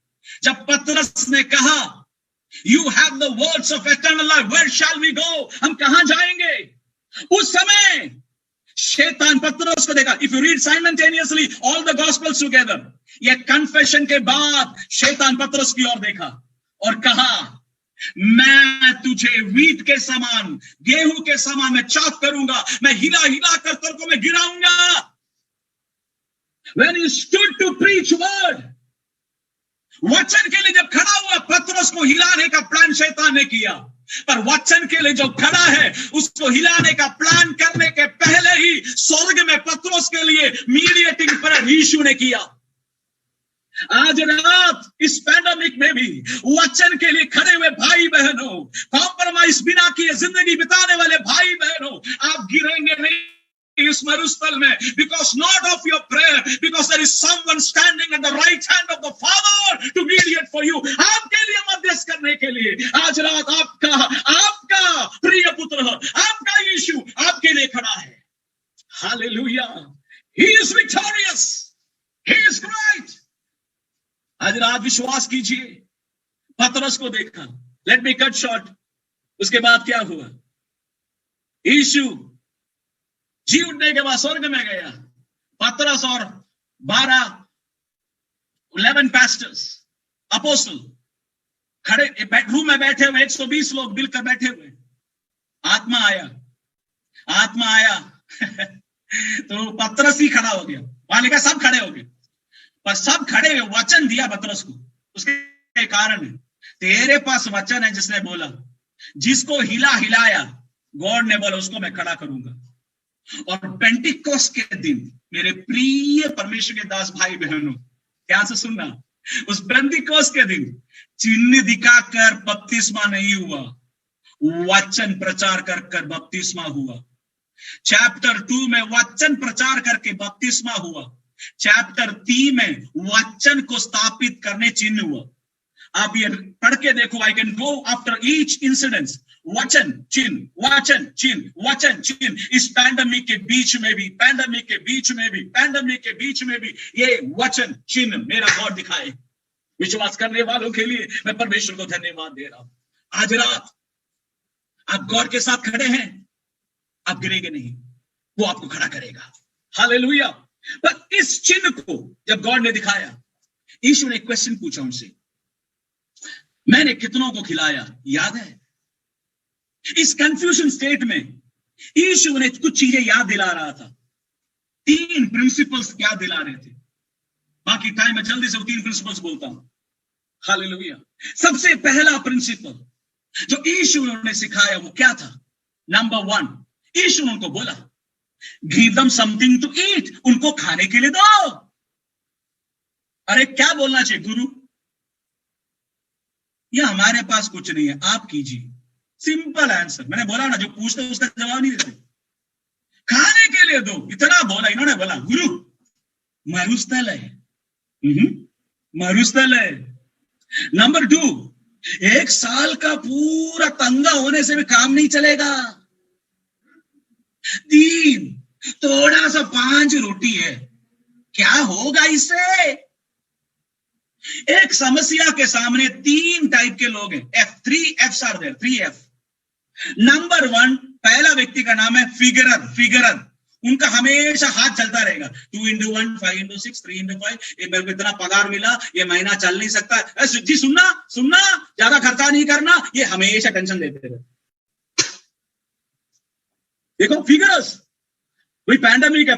जब पतरस ने कहा you have the words of eternal life, where shall we go, हम कहां जाएंगे, उस समय शैतान पतरस को देखा। If you read simultaneously all the gospels together, ये कन्फेशन के बाद शैतान पतरस की ओर देखा और कहा मैं तुझे वीट के समान, गेहूं के समान मैं चाक करूंगा, मैं हिला हिला कर तेरे को मैं गिराऊंगा। When he stood to preach word, वचन के लिए जब खड़ा हुआ, पतरस को हिलाने का प्लान शैतान ने किया, पर वचन के लिए जो खड़ा है उसको हिलाने का प्लान करने के पहले ही स्वर्ग में पतरस के लिए मीडिएटिंग प्रेयर यीशु ने किया। आज रात इस पैंडेमिक में भी वचन के लिए खड़े हुए भाई बहनों, कॉम्प्रोमाइज बिना किए जिंदगी बिताने वाले भाई बहनों, आप गिरेंगे नहीं इस मरुस्थल में, because not of your prayer, because there is someone standing at the right hand of the Father to mediate for you, आपके लिए मध्यस्थ करने के लिए। आज रात आपका प्रिय पुत्र, आपका यीशु आपके लिए खड़ा है। Hallelujah. He is victorious. He is great. आज रात विश्वास कीजिए, पतरस को देखा। Let me cut short. उसके बाद क्या हुआ? यीशु जी उठने के बाद स्वर्ग में गया। पतरस और 11 पास्टर्स, अपोस्टल खड़े बेडरूम में बैठे हुए, 120 लोग मिलकर बैठे हुए। आत्मा आया तो पतरस ही खड़ा हो गया। वहां लिखा सब खड़े हो गए, पर सब खड़े हुए वचन दिया पतरस को। उसके कारण तेरे पास वचन है, जिसने बोला, जिसको हिलाया गॉड ने बोला उसको मैं खड़ा करूंगा। और पेंटिकोस्ट के दिन मेरे प्रिय परमेश्वर के दास भाई बहनों, ध्यान से सुनना, उस पेंटिकोस्ट के दिन चिन्ह दिखाकर बपतिस्मा नहीं हुआ, वचन प्रचार कर बपतिस्मा हुआ। चैप्टर 2 में वचन प्रचार करके बपतिस्मा हुआ। चैप्टर 3 में वचन को स्थापित करने चिन्ह हुआ। आप ये पढ़ के देखो, I can go after each incidence, वचन चिन्ह, वचन चिन्ह, वचन चिन्ह। इस पैंडेमिक के बीच में भी, पैंडेमिक के बीच में भी ये वचन चिन्ह मेरा गॉड दिखाए। विश्वास करने वालों के लिए मैं परमेश्वर को धन्यवाद दे रहा हूं। आज रात आप गॉड के साथ खड़े हैं, आप गिरेंगे नहीं, वो आपको खड़ा करेगा। हालेलुया। पर इस चिन्ह को जब गॉड ने दिखाया, यीशु ने एक क्वेश्चन पूछा उनसे, मैंने कितनों को खिलाया, याद है? इस कंफ्यूजन स्टेट में यीशु ने कुछ चीजें याद दिला रहा था। 3 प्रिंसिपल्स याद दिला रहे थे। बाकी टाइम में जल्दी से 3 प्रिंसिपल्स बोलता हूं। हालेलुया। सबसे पहला प्रिंसिपल जो यीशु ने सिखाया वो क्या था? नंबर 1, यीशु ने उनको बोला, give them something to eat, उनको खाने के लिए दो। अरे क्या बोलना चाहिए गुरु? ये हमारे पास कुछ नहीं है, आप कीजिए। Simple answer. मैंने बोला ना, जो पूछते उसका जवाब नहीं देते। खाने के लिए दो, इतना बोला। इन्होंने बोला गुरु मरुस्थल है, मरुस्थल है। नंबर 2, 1 साल का पूरा तंगा होने से भी काम नहीं चलेगा। 3, थोड़ा सा 5 रोटी है, क्या होगा इससे? एक समस्या के सामने 3 टाइप के लोग हैं। 3 F's are there, 3 F। Number 1, पहला व्यक्ति का नाम है फिगरर। उनका हमेशा हाथ चलता रहेगा। 2 into 1, 5 into 6, 3 into 5। ये मेरे को इतना पगार मिला, ये महीना चल नहीं सकता। जी सुनना, ज्यादा खर्चा नहीं करना, ये हमेशा टेंशन देते रहे। देखो फिगरर्स। वही पैंडेमिक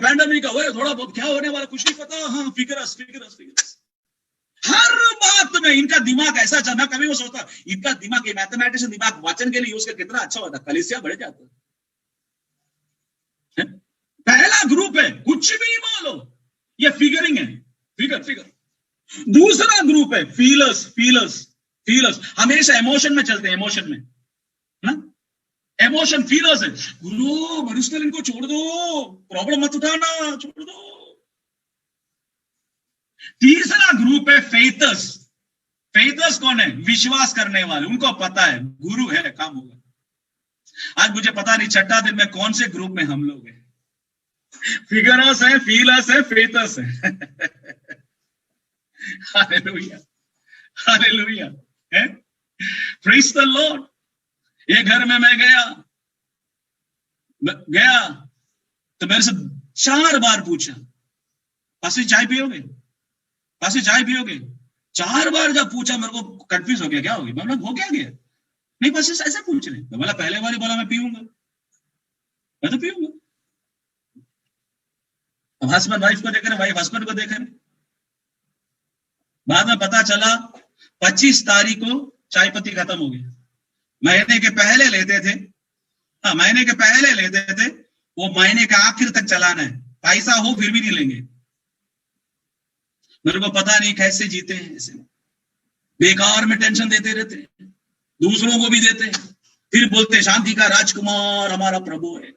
है वो थोड़ा बहुत क्या होने वाला कुछ नहीं पता, हाँ फिगरस। हर बात में इनका दिमाग ऐसा चल, मैं कभी वो सोचता इनका दिमाग, मैथमेटिशियन दिमाग वचन के लिए यूज कर कितना अच्छा होता, कलीसिया बढ़ जाता। पहला ग्रुप है कुछ भी बोलो, ये फिगरिंग है, फिगर। दूसरा ग्रुप है फीलर्स, हमेशा इमोशन में चलते हैं, इमोशन में ना, इमोशन फीलर्स है। गुरु मरुस्थल इनको छोड़ दो, प्रॉब्लम मत उठाना, छोड़ दो। तीसरा ग्रुप है फेथर्स कौन है? विश्वास करने वाले, उनको पता है गुरु है, काम होगा। आज मुझे पता नहीं छठा दिन में कौन से ग्रुप में हम लोग हैं, फिगरर्स है, फीलर्स है, फेथर्स है। हालेलुया है, प्रेज द लॉर्ड। ये घर में मैं गया तो मेरे से 4 बार पूछा, पासी चाय पियोगे? 4 बार जब पूछा मेरे को कंफ्यूज हो गया, क्या हो गया? मैं हो क्या गया? नहीं बस ऐसे पूछ रहे। मैं बोला पहले बार ही बोला मैं पीऊंगा, मैं तो पीऊंगा। अब हस्बैंड वाइफ को देख रहे, वाइफ हस्बैंड को देख रहे। बाद में पता चला 25 तारीख को चाय पत्ती खत्म हो गई। महीने के पहले लेते थे, वो महीने के आखिर तक चलाना है, पैसा हो फिर भी नहीं लेंगे। मेरे को पता नहीं कैसे जीते हैं ऐसे, बेकार में टेंशन देते रहते हैं, दूसरों को भी देते हैं, फिर बोलते शांति का राजकुमार हमारा प्रभु है।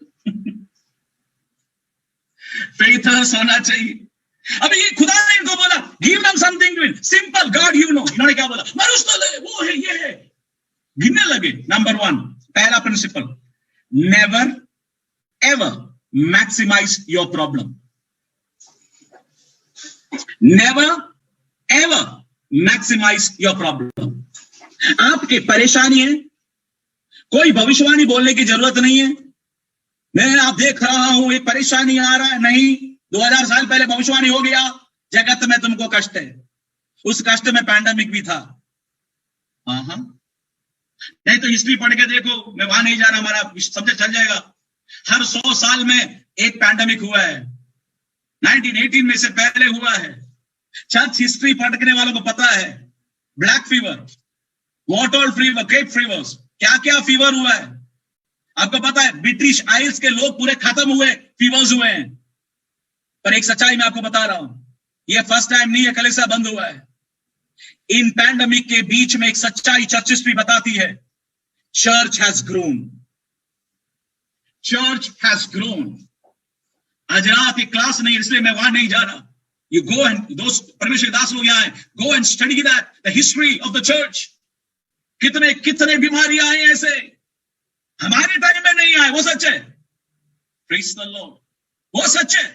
फेथर्स होना चाहिए। अभी ये खुदा ने इनको बोला give them something to eat, simple God you know. इन्होंने क्या बोला? मरुस्थल है, वो है, ये है, गिनने लगे। नंबर 1 पहला principle, never ever maximize your problem. Never ever maximize your problem. आपकी परेशानी है, कोई भविष्यवाणी बोलने की जरूरत नहीं है। मैं आप देख रहा हूं एक परेशानी आ रहा है, नहीं, 2000 साल पहले भविष्यवाणी हो गया, जगत में तुमको कष्ट है। उस कष्ट में पैंडेमिक भी था। नहीं तो हिस्ट्री पढ़ के देखो, मैं वहां नहीं जा रहा, हमारा सब्जेक्ट चल जाएगा। हर 100 साल में एक पैंडेमिक हुआ है। 1918 में से पहले हुआ है। चर्च हिस्ट्री पढ़ने वालों को पता है, black fever, water fever, cape fevers, क्या क्या फीवर हुआ है आपको पता है। ब्रिटिश आइल्स के लोग पूरे खत्म हुए, फीवर्स हुए हैं। पर एक सच्चाई मैं आपको बता रहा हूं, यह फर्स्ट टाइम नहीं है कलीसिया बंद हुआ है। इन पैंडेमिक के बीच में एक सच्चाई चर्च हिस्ट्री बताती है, चर्च हैज ग्रोन। आज रात की क्लास नहीं, इसलिए मैं वहां नहीं जा रहा। यू गो एंड दोस्त परमेश्वर दास लोग यहां हैं, go and study that the history of the church. कितने बीमारियां आई ऐसे, हमारे टाइम में नहीं आए, वो सच है। प्रेज द लॉर्ड, वो सच है।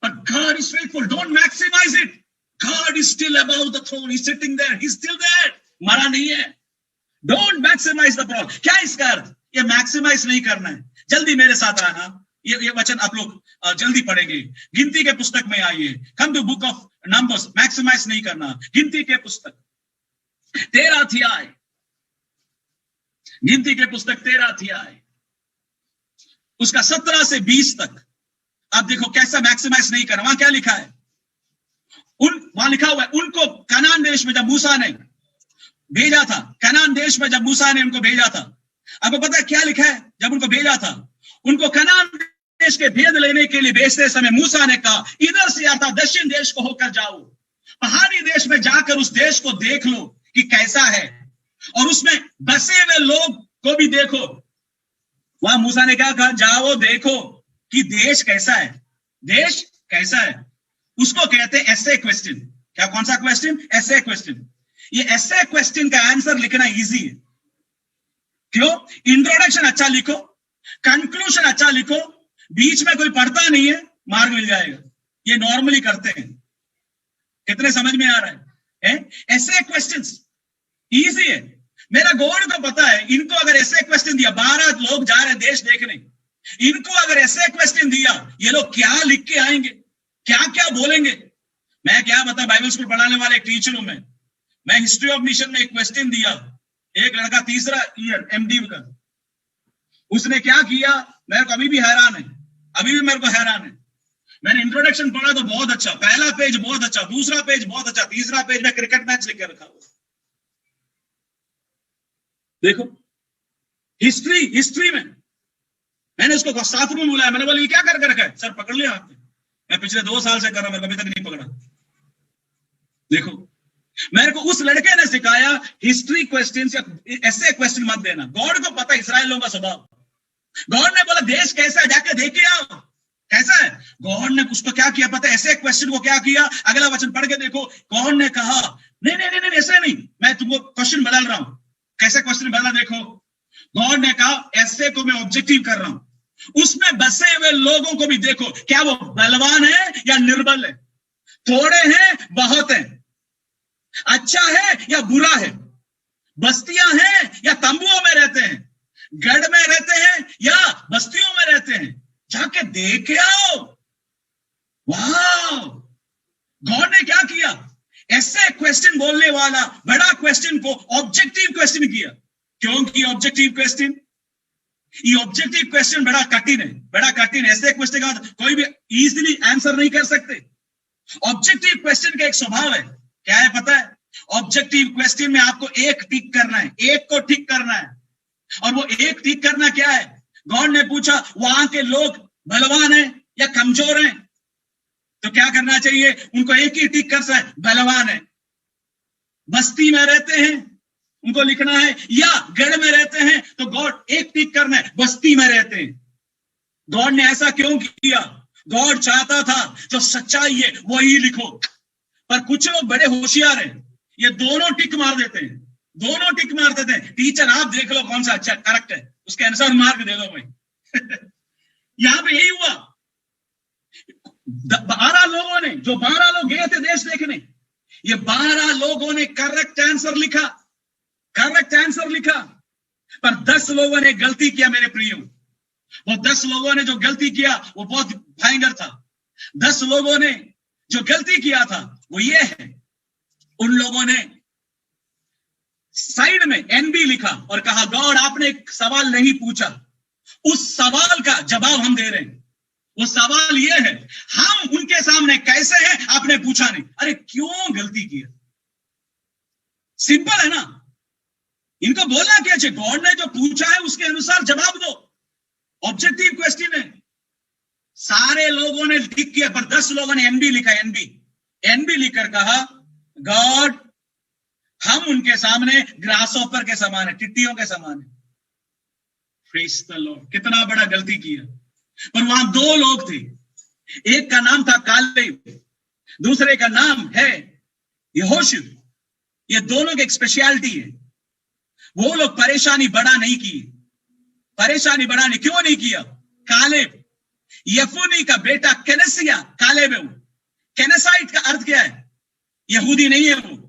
But God is faithful. Don't maximize it. God is still above the throne. He's sitting there. He's still there. मरा नहीं है। Don't maximize the problem. क्या इसका अर्थ? ये मैक्सिमाइज नहीं करना है। जल्दी मेरे साथ आना, ये वचन आप लोग जल्दी पढ़ेंगे। गिनती के पुस्तक में आइए, come to Book of Numbers. Maximize नहीं करना। गिनती के पुस्तक 13 अध्याय, गिनती के पुस्तक 13 अध्याय, उसका 17 से 20 तक आप देखो कैसा मैक्सिमाइज नहीं करना। वहां क्या लिखा है? वहां लिखा हुआ है, उनको कनान देश में जब मूसा ने भेजा था, कनान देश में जब मूसा ने उनको भेजा था, आपको पता है क्या लिखा है? जब उनको भेजा था, उनको कनान देश के भेद लेने के लिए भेजते समय मूसा ने कहा इधर से आता दक्षिण देश को होकर जाओ, पहाड़ी देश में जाकर उस देश को देख लो कि कैसा है, और उसमें बसे हुए लोग को भी देखो। वहां मूसा ने क्या कहा? जाओ देखो कि देश कैसा है, देश कैसा है। उसको कहते हैं एसे क्वेश्चन। क्या, कौन सा क्वेश्चन? एसे क्वेश्चन। ये एसे क्वेश्चन का आंसर लिखना इजी है। क्यों? इंट्रोडक्शन अच्छा लिखो, कंक्लूजन अच्छा लिखो, बीच में कोई पढ़ता नहीं है, मार्क मिल जाएगा। ये नॉर्मली करते हैं। कितने समझ में आ रहा है? एसे क्वेश्चंस इजी है। मेरा गॉड को पता है, इनको अगर ऐसे क्वेश्चन दिया, 12 लोग जा रहे हैं देश देखने, इनको अगर ऐसे क्वेश्चन दिया, ये लोग क्या लिख के आएंगे, क्या क्या बोलेंगे। मैं क्या बता, बाइबल स्कूल पढ़ाने वाले एक टीचर हूं मैं हिस्ट्री ऑफ मिशन में एक क्वेश्चन दिया, एक लड़का 3रा ईयर MD का, उसने क्या किया, मैं कभी भी हैरान है। अभी भी मेरे को हैरान है। मैंने इंट्रोडक्शन पढ़ा तो बहुत अच्छा, पहला पेज बहुत अच्छा, दूसरा पेज बहुत अच्छा, तीसरा पेज में क्रिकेट मैच लिख के रखा हुआ। देखो हिस्ट्री में मैंने उसको स्टाफ रूम बुलाया, मैंने बोला ये क्या करके रखा है? सर पकड़ लिया आपने, मैं पिछले 2 साल से कर रहा हूं, मैं कभी तक नहीं पकड़ा। देखो मेरे को उस लड़के ने सिखाया हिस्ट्री क्वेश्चन या ऐसे क्वेश्चन मत देना। गॉड को पता इस्राएल लोगों का स्वभाव। गॉड ने बोला देश कैसा है, जाके देख के आओ कैसा है। गॉड ने उसको क्या किया पता है? ऐसे क्वेश्चन को क्या किया, अगला वचन पढ़ के देखो। गॉड ने कहा नहीं नहीं नहीं ऐसे नहीं, मैं तुमको क्वेश्चन बदल रहा हूं। कैसे क्वेश्चन बदला देखो। गॉड ने कहा ऐसे को मैं ऑब्जेक्टिव कर रहा हूं, उसमें बसे हुए लोगों को भी देखो, क्या वो बलवान है या निर्बल है, थोड़े हैं बहुत हैं, अच्छा है या बुरा है, बस्तियां हैं या तंबुओं में रहते हैं, गढ़ में रहते हैं या बस्तियों में रहते हैं, जाके देख के आओ। वाह, गॉड ने क्या किया? ऐसे क्वेश्चन बोलने वाला बड़ा क्वेश्चन को ऑब्जेक्टिव क्वेश्चन किया। क्यों किया ऑब्जेक्टिव क्वेश्चन? ये ऑब्जेक्टिव क्वेश्चन बड़ा कठिन है, बड़ा कठिन। ऐसे क्वेश्चन का कोई भी इजीली आंसर नहीं कर सकते। ऑब्जेक्टिव क्वेश्चन का एक स्वभाव है, क्या है पता है? ऑब्जेक्टिव क्वेश्चन में आपको एक टिक करना है, एक को टिक करना है। और वो एक टिक करना क्या है? गॉड ने पूछा वहां के लोग बलवान हैं या कमजोर हैं, तो क्या करना चाहिए? उनको एक ही टिक कर सकते, बलवान है। बस्ती में रहते हैं, उनको लिखना है, या गढ़ में रहते हैं, तो गॉड एक टिक करना है, बस्ती में रहते हैं। गॉड ने ऐसा क्यों किया? गॉड चाहता था जो सच्चाई है वही लिखो। पर कुछ लोग बड़े होशियार हैं, ये दोनों टिक मार देते हैं, दोनों टिक मार देते हैं। टीचर आप देख लो कौन सा अच्छा करेक्ट है, उसके अनुसार मार्क दे दो भाई। यहां पे यही हुआ। 12 लोगों ने, जो 12 लोग गए थे देश देखने, ये 12 लोगों ने करेक्ट आंसर लिखा, करेक्ट आंसर लिखा। पर 10 लोगों ने गलती किया मेरे प्रियो। वो 10 लोगों ने जो गलती किया वो बहुत भयंकर था। 10 लोगों ने जो गलती किया था वो ये है, उन लोगों ने साइड में एनबी लिखा और कहा गॉड आपने एक सवाल नहीं पूछा, उस सवाल का जवाब हम दे रहे हैं। वो सवाल ये है, हम उनके सामने कैसे हैं आपने पूछा नहीं। अरे क्यों गलती किया? सिंपल है ना। इनको बोलना क्या चाहिए? गॉड ने जो पूछा है उसके अनुसार जवाब दो। ऑब्जेक्टिव क्वेश्चन है। सारे लोगों ने टिक किया, पर 10 लोगों ने एनबी लिखा। एनबी लिखकर कहा गॉड हम उनके सामने ग्रासहॉपर के समान है, टिट्टियों के समान है। Praise the Lord. कितना बड़ा गलती किया। पर वहां 2 लोग थे, एक का नाम था कालेब, दूसरे का नाम है यहोशू। ये दोनों की एक स्पेशलिटी है। वो लोग परेशानी बड़ा नहीं की। परेशानी बड़ा नहीं क्यों नहीं किया? कालेब यफूनी का बेटा केनसिया, कालेब है वो। केनेसाइट का अर्थ क्या है? यहूदी नहीं है वो।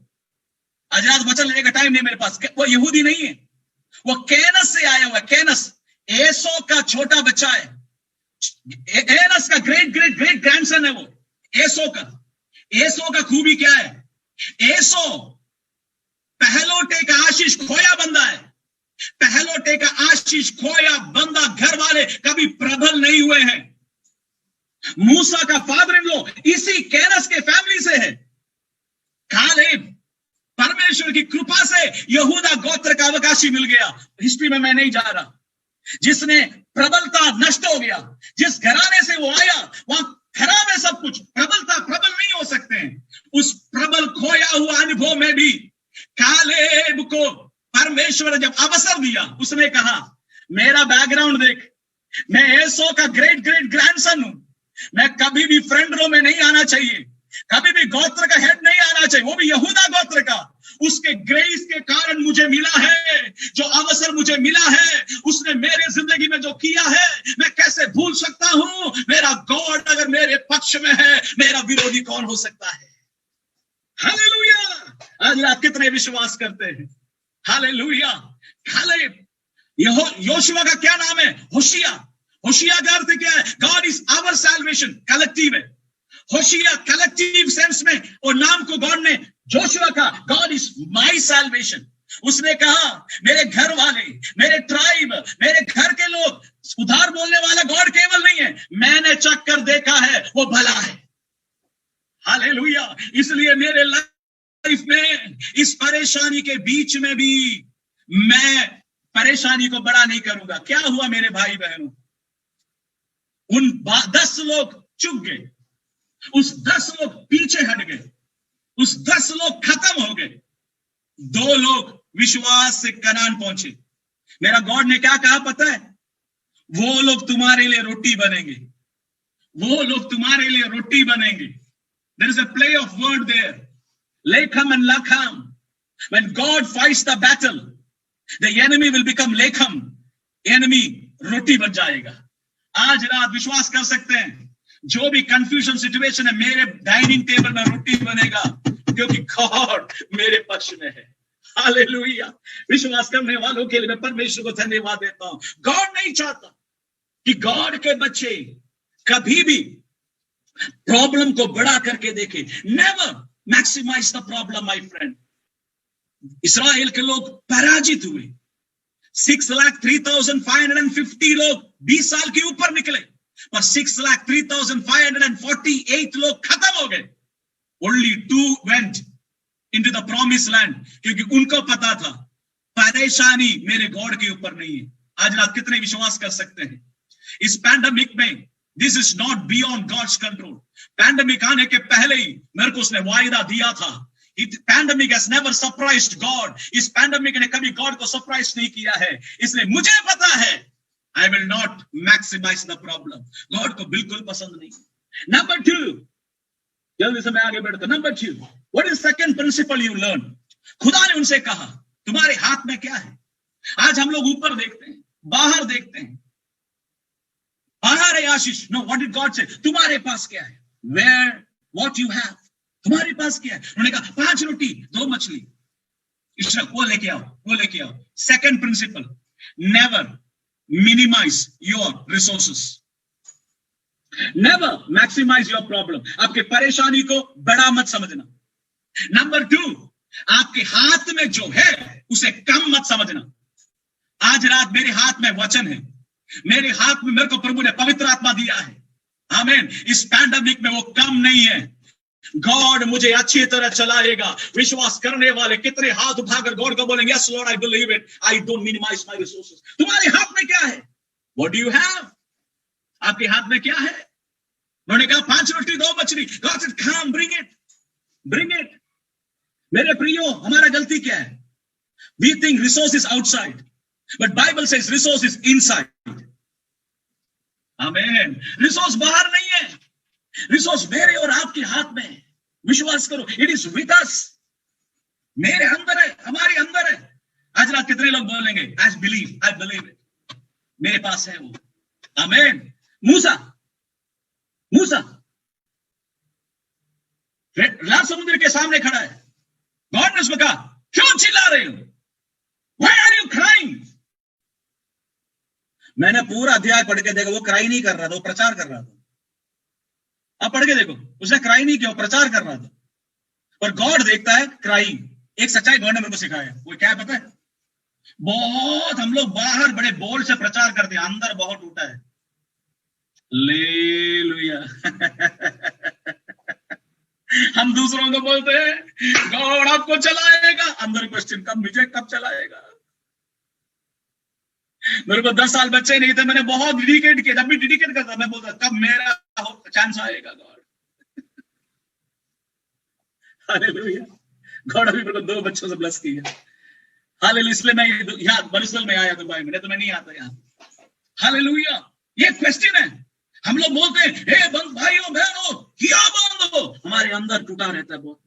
आज रात वचन लेने का टाइम नहीं मेरे पास। वो यहूदी नहीं है, वो केनस से आया हुआ। केनस एसो का छोटा बच्चा है। एनस का ग्रेट ग्रेट ग्रेट ग्रैंडसन है वो, एसो का। एसो का खूबी क्या है? एसो पहलोटे का आशीष खोया बंदा है। पहलोटे का आशीष खोया बंदा, घर वाले कभी प्रबल नहीं हुए हैं। मूसा का फादर इन लॉ इसी केनस के फैमिली से है। कालेब परमेश्वर की कृपा से यहूदा गोत्र का अवकाशी मिल गया। हिस्ट्री में मैं नहीं जा रहा। जिसने प्रबलता नष्ट हो गया, जिस घराने से वो आया वहां खराब है सब कुछ। प्रबल नहीं हो सकते हैं। उस प्रबल खोया हुआ अनुभव में भी कालेब को परमेश्वर ने जब अवसर दिया, उसने कहा मेरा बैकग्राउंड देख, मैं एसो का ग्रेट ग्रेट ग्रैंडसन हूं। मैं कभी भी फ्रंट रो में नहीं आना चाहिए, कभी भी गोत्र का हेड नहीं आना चाहिए, वो भी यहूदा गोत्र का। उसके ग्रेस के कारण मुझे मिला है, जो अवसर मुझे मिला है, उसने मेरे जिंदगी में जो किया है मैं कैसे भूल सकता हूं? मेरा गॉड अगर मेरे पक्ष में है, मेरा विरोधी कौन हो सकता है? हालेलुया। आज रात कितने विश्वास करते हैं? हालेलुया। कालेब योशुआ का क्या नाम है? होशिया। होशिया का अर्थ क्या है? God is our salvation. Collective है होशिया, कलेक्टिव सेंस में। और नाम को गॉड ने जोशुआ का गॉड इज माई सैल्वेशन। उसने कहा मेरे घर वाले, मेरे ट्राइब, मेरे घर के लोग, उधार बोलने वाला गॉड केवल नहीं है, मैंने चक्कर देखा है वो भला है। हालेलुया। इसलिए मेरे लाइफ में इस परेशानी के बीच में भी मैं परेशानी को बड़ा नहीं करूंगा। क्या हुआ मेरे भाई बहनों, उन 10 लोग चुप गए, उस 10 लोग पीछे हट गए, उस 10 लोग खत्म हो गए, 2 लोग विश्वास से कनान पहुंचे। मेरा गॉड ने क्या कहा पता है? वो लोग तुम्हारे लिए रोटी बनेंगे, वो लोग तुम्हारे लिए रोटी बनेंगे। There is a play of word there. Lechem and Lakham. When God fights the battle, the enemy will become Lechem. Enemy रोटी बन जाएगा। आज रात विश्वास कर सकते हैं, जो भी कंफ्यूजन सिचुएशन है, मेरे डाइनिंग टेबल में रोटी बनेगा, क्योंकि गॉड मेरे पक्ष में है। हालेलुया। विश्वास करने वालों के लिए मैं परमेश्वर को धन्यवाद देता हूं। गॉड नहीं चाहता कि गॉड के बच्चे कभी भी प्रॉब्लम को बड़ा करके देखे। Never maximize the problem my friend. इस्राएल के लोग पराजित हुए। 6,03,550 लोग 20 साल के ऊपर निकले, पर 6,03,548 लोग खत्म हो गए। Only 2 went into the promised land, क्योंकि उनको पता था परेशानी मेरे गॉड के ऊपर नहीं है। आज रात कितने विश्वास कर सकते हैं? इस पैंडेमिक में this is not beyond God's control. Pandemic आने के पहले ही मेरे को उसने वायदा दिया था। Pandemic has never surprised God. इस पैंडेमिक ने कभी गॉड को सरप्राइज नहीं किया है, इसलिए मुझे पता है I will not maximize the problem. God को बिल्कुल पसंद नहीं। नंबर 2, जल्दी से मैं आगे बढ़ता। Number 2, what is second principle you learn? खुदा ने उनसे कहा तुम्हारे हाथ में क्या है? आज हम लोग ऊपर देखते हैं, बाहर देखते हैं, बाहर है आशीष। नो, व्हाट डिड गॉड से? तुम्हारे पास क्या है? वेयर व्हाट यू हैव, तुम्हारे पास क्या है? उन्होंने कहा 5 रोटी 2 मछली। वो लेके आओ, वो लेके आओ। Second principle, never minimize your resources, never maximize your problem. आपके परेशानी को बड़ा मत समझना। नंबर 2, आपके हाथ में जो है उसे कम मत समझना। आज रात मेरे हाथ में वचन है, मेरे हाथ में मेरे को प्रभु ने पवित्र आत्मा दिया है। आमीन। इस पैंडेमिक में वो कम नहीं है। गॉड मुझे अच्छी तरह चलाएगा। विश्वास करने वाले कितने हाथ उठाकर गॉड को बोलेंगे, yes Lord I believe it, I don't minimize my resources. तुम्हारे हाथ में क्या है? What do you have? आपके हाथ में क्या है? उन्होंने कहा 5 रोटी 2 मछली। God said come, bring it, bring it. मेरे प्रियो, हमारा गलती क्या है? We think resource is outside, but Bible says resource is inside. आमीन। रिसोर्स बाहर नहीं है, रिसोर्स मेरे और आपके हाथ में है। विश्वास करो, इट इज विद अस। मेरे अंदर है, हमारे अंदर है। आज रात कितने लोग बोलेंगे, आई बिलीव इट, मेरे पास है वो। आमीन। मूसा लाल समुद्र के सामने खड़ा है। गॉड ने उसको कहा, क्यों चिल्ला रहे हो? Why are you crying? मैंने पूरा अध्याय पढ़ के देखा, वो क्राई नहीं कर रहा था, वो प्रचार कर रहा था। आप पढ़ के देखो, उसने क्राई नहीं किया, वो प्रचार कर रहा था। और गॉड देखता है क्राइंग। एक सच्चाई गॉड ने मेरे को सिखाया, वो क्या है पता है? बहुत हम लोग बाहर बड़े बोल से प्रचार करते हैं, अंदर बहुत टूटा है। लेलुया। हम दूसरों को बोलते हैं गॉड आपको चलाएगा, अंदर क्वेश्चन कब मुझे कब चलाएगा? मेरे को 10 साल बच्चे नहीं थे, मैंने बहुत डेडिकेट किया। जब भी डेडिकेट करता मैं बोलता कब मेरा चांस आएगा गॉड। हालेलुया। गॉड अभी मेरे को 2 बच्चों से ब्लेस किया। हालेलुया। इसलिए मैं यहाँ बरिस्टल में आया दुबई में, तो मैं नहीं आता यहाँ। हालेलुया। ये क्वेश्चन है। हम लोग बोलते हैं हे भाइयों बहनों किया बांधो, हमारे अंदर टूटा रहता है बहुत।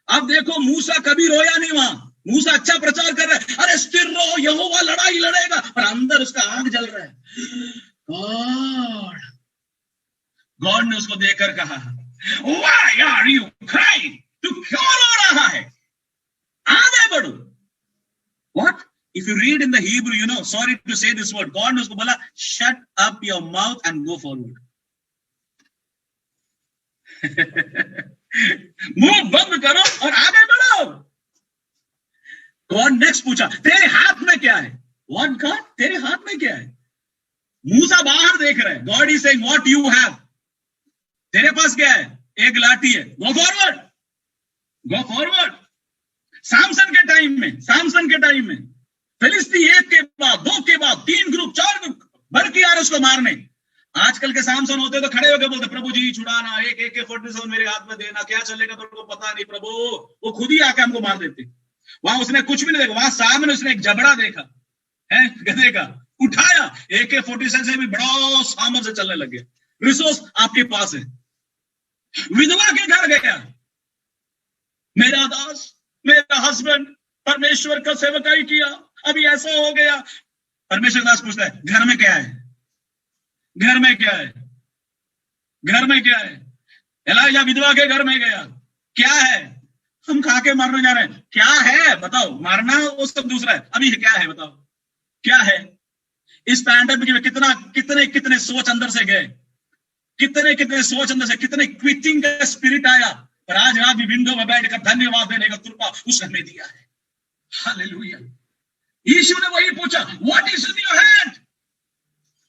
अब देखो मूसा कभी रोया नहीं वहां। मूसा अच्छा प्रचार कर रहा है, अरे स्थिर रहो, यहोवा लड़ाई लड़ेगा, पर अंदर उसका आग जल रहा है। गॉड ने उसको देखकर कहा, व्हाई आर यू क्राइंग? तू क्यों रो रहा है? आगे बढ़ो। What? If you read in the Hebrew, you know, sorry to say this word, God ने उसको बोला, shut up your mouth and go forward. मुंह बंद करो और आगे बढ़ो। God next पूछा, तेरे हाथ में क्या है? What God? तेरे हाथ में क्या है? मूसा बाहर देख रहे हैं, God is saying what you have, तेरे पास क्या है, एक लाठी है, गो फॉरवर्ड, गो फॉरवर्ड। सामसन के टाइम में फिलिस्ती एक के बाद, दो के बाद, 3 ग्रुप, 4 ग्रुप भर के आ रहे उसको मारने। आजकल के सामसन होते तो खड़े होकर बोलते, प्रभु जी छुड़ाना, एक AK-47 मेरे हाथ में देना, क्या चलेगा तो उनको पता नहीं प्रभु। वो खुद ही आके हमको मार देते। वहां उसने कुछ भी नहीं देखा, वहां सामने उसने एक जबड़ा देखा है गधे का, उठाया, AK-47 से भी बड़ा सामर्थ से चलने लग गया। रिसोर्स आपके पास है। विधवा के घर गया, मेरा दास, मेरा हस्बैंड परमेश्वर का सेवकाई किया, अभी ऐसा हो गया। परमेश्वर दास पूछता है, घर में क्या है, घर में क्या है, घर में क्या है। एलाइजा विधवा के घर में गया, क्या है, हम खा के मरने जा रहे हैं, क्या है बताओ, मारना वो सब दूसरा है, अभी क्या है बताओ, क्या है। इस पैंडेमिक में कितने सोच अंदर से गए, कितने सोच अंदर से, कितने क्विटिंग का स्पिरिट आया, पर आज रात भी विंडो में बैठकर धन्यवाद देने का कृपा उसने हमें दिया है। हालेलुया। यीशु ने वही पूछा, what is in your hand.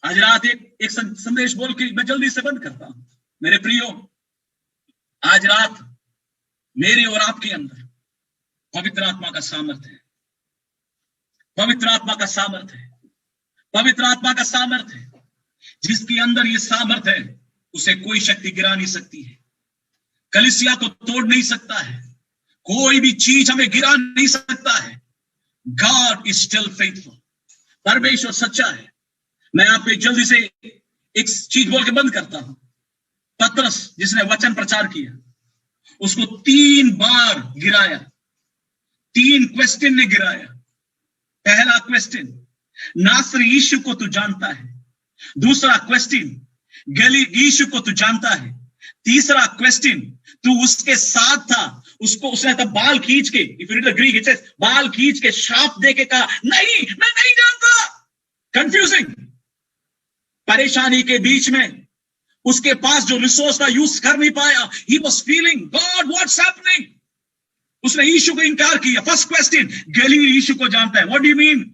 आज रात एक संदेश बोल के मैं जल्दी से बंद करता हूं। मेरे प्रियो, आज रात मेरे और आपके अंदर पवित्र आत्मा का सामर्थ्य है, पवित्र आत्मा का सामर्थ्य है, पवित्र आत्मा का सामर्थ्य है। जिसके अंदर ये सामर्थ्य है उसे कोई शक्ति गिरा नहीं सकती है, कलीसिया को तोड़ नहीं सकता है, कोई भी चीज हमें गिरा नहीं सकता है। God is still faithful. परमेश्वर सच्चा है। मैं आप पे जल्दी से एक चीज बोल के बंद करता हूं। पतरस जिसने वचन प्रचार किया, उसको 3 बार गिराया, 3 क्वेश्चन ने गिराया। पहला क्वेश्चन, नासरी यीशु को तू जानता है। दूसरा क्वेश्चन, गलीली यीशु को तू जानता है। तीसरा क्वेश्चन, तू उसके साथ था, उसने तब बाल खींच के, if you read the Greek it says, बाल खींच के श्राप दे के कहा, नहीं मैं नहीं जानता। कंफ्यूजिंग। परेशानी के बीच में उसके पास जो रिसोर्स का यूज कर नहीं पाया, he was feeling God what's happening. उसने यीशु को इनकार किया। फर्स्ट क्वेश्चन, गलीली यीशु को जानता है, व्हाट डू यू मीन।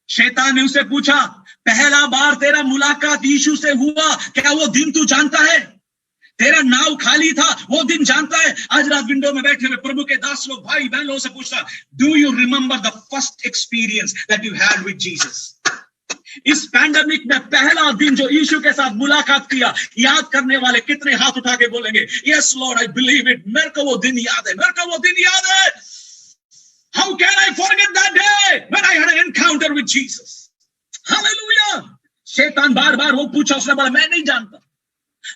शैतान ने उसे पूछा, पहला बार तेरा मुलाकात यीशु से हुआ, क्या वो दिन तू जानता है। तेरा नाव खाली था, वो दिन जानता है। आज रात विंडो में बैठे हुए प्रभु के दास लोग, भाई बहन लोगों से पूछता, do you remember the first experience that you had with Jesus. इस पैंडेमिक में पहला दिन जो यीशु के साथ मुलाकात किया, याद करने वाले कितने हाथ उठा के बोलेंगे, yes Lord I believe it. मेरे को वो दिन याद है, मेरे को वो दिन याद है। How can I forget that day when I had an encounter with Jesus. Hallelujah. शैतान बार बार वो पूछा, उसने बोला मैं नहीं जानता।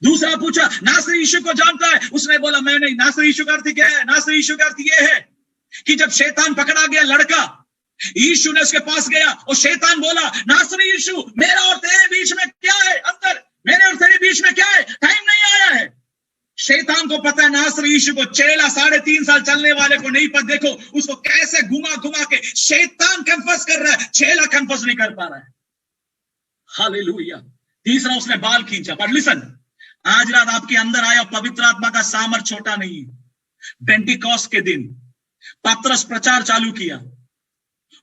दूसरा पूछा, नासरी यीशु को जानता है। उसने बोला मैं नहीं। नासरी यीशु का अर्थ क्या है। नासरी यीशु का अर्थ यह है कि जब शैतान पकड़ा गया लड़का, यीशु ने उसके पास गया और शैतान बोला, नासरी यीशु, मेरा और तेरे बीच में क्या है, अंतर मेरे और तेरे बीच में क्या है, टाइम नहीं आया है। शैतान को पता है नासरी यीशु को चेला 3.5 साल चलने वाले को नहीं पता। देखो उसको कैसे घुमा घुमा के शैतान कन्फर्स कर रहा है, चेला कन्फर्स नहीं कर पा रहा है। हालेलुया। तीसरा उसने बाल खींचा। पर लिसन, आज रात आपके अंदर आया पवित्र आत्मा का सामर्थ छोटा नहीं है। पेंटिकॉस्ट के दिन पतरस प्रचार चालू किया।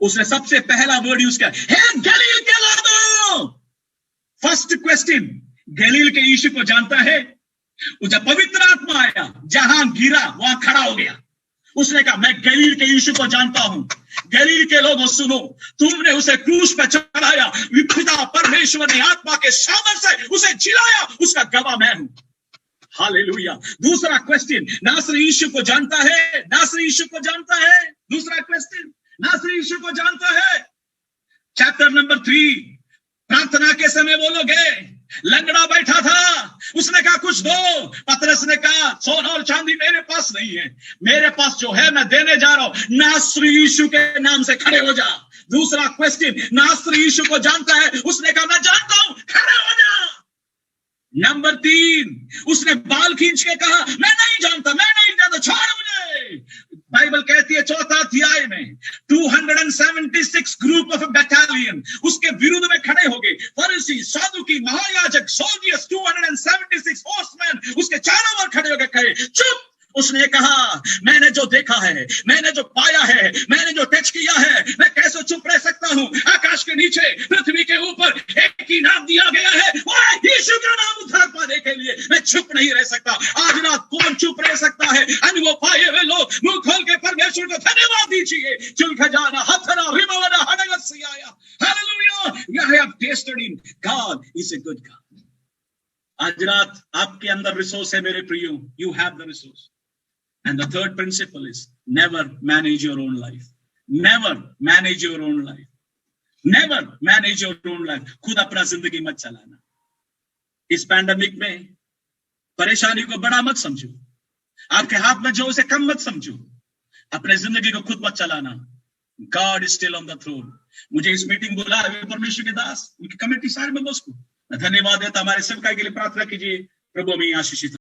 उसने सबसे पहला वर्ड यूज किया, हे गलील के लोगों। फर्स्ट क्वेश्चन, गलील के यीशु को जानता है। जब पवित्र आत्मा आया, जहां गिरा वहां खड़ा हो गया। उसने कहा, मैं गलील के यीशु को जानता हूं। गलील के लोगों सुनो, तुमने उसे क्रूस पर चढ़ाया, पिता परमेश्वर ने आत्मा के सामर्थ्य से उसे जिलाया, उसका गवाह मैं हूं। हालेलुया। दूसरा क्वेश्चन, नासरी यीशु को जानता है। नासरी यीशु को जानता है। दूसरा क्वेश्चन, नासरी यीशु को जानता है। चैप्टर नंबर 3, प्रार्थना के समय वो लोग गए, लंगड़ा बैठा था। उसने कहा कुछ दो। पतरस ने कहा, सोना और चांदी मेरे पास नहीं है, मेरे पास जो है मैं देने जा रहा हूं। नासरी यीशु के नाम से खड़े हो जा। दूसरा क्वेश्चन, नासरी यीशु को जानता है। उसने कहा मैं जानता हूं, खड़े हो जा। नंबर 3, उसने बाल खींच के कहा मैं नहीं जानता, मैं नहीं जानता, छोड़ मुझे। बाइबल कहती है 4 अध्याय में 276 ग्रुप ऑफ बटालियन उसके विरुद्ध में खड़े हो गए। फरीसी, सदूकी, महायाजक, सोल्जर्स, 276 हॉर्समैन उसके चारों ओर खड़े होकर कहे, चुप। उसने कहा, मैंने जो देखा है, मैंने जो पाया है, मैंने जो टच किया है, मैं कैसे चुप रह सकता हूं। आकाश के नीचे, पृथ्वी के ऊपर एक एक इनाम दिया गया है, वो है यीशु का नाम उद्धार पाने के लिए। मैं चुप नहीं रह सकता। आज रात कौन चुप रह सकता है? अन्य वो पाए हुए लोग मुंह खोल के परमेश्वर को धन्यवाद दीजिए। चुल खजाना Hathra रिमवना हडगत सियाया, hallelujah. I have tasted him. God is a good God. आज रात आपके अंदर रिसोर्स है मेरे प्रियो। You have the resource. And the third principal is never manage your own life. Never manage your own life. Never manage your own life. खुद अपना जिंदगी मत चलाना। इस पैंडेमिक में परेशानी को बड़ा मत समझो। आपके हाथ में जो उसे कम मत समझो। अपने जिंदगी को खुद मत चलाना। God is still on the throne. मुझे इस मीटिंग बुला परमेश्वर के दास, उनकी कमेटी सारे मेंबर्स को धन्यवाद देता। हमारे सेवकाई के लिए प्रार्थना कीजिए। प्रभु में आशीषित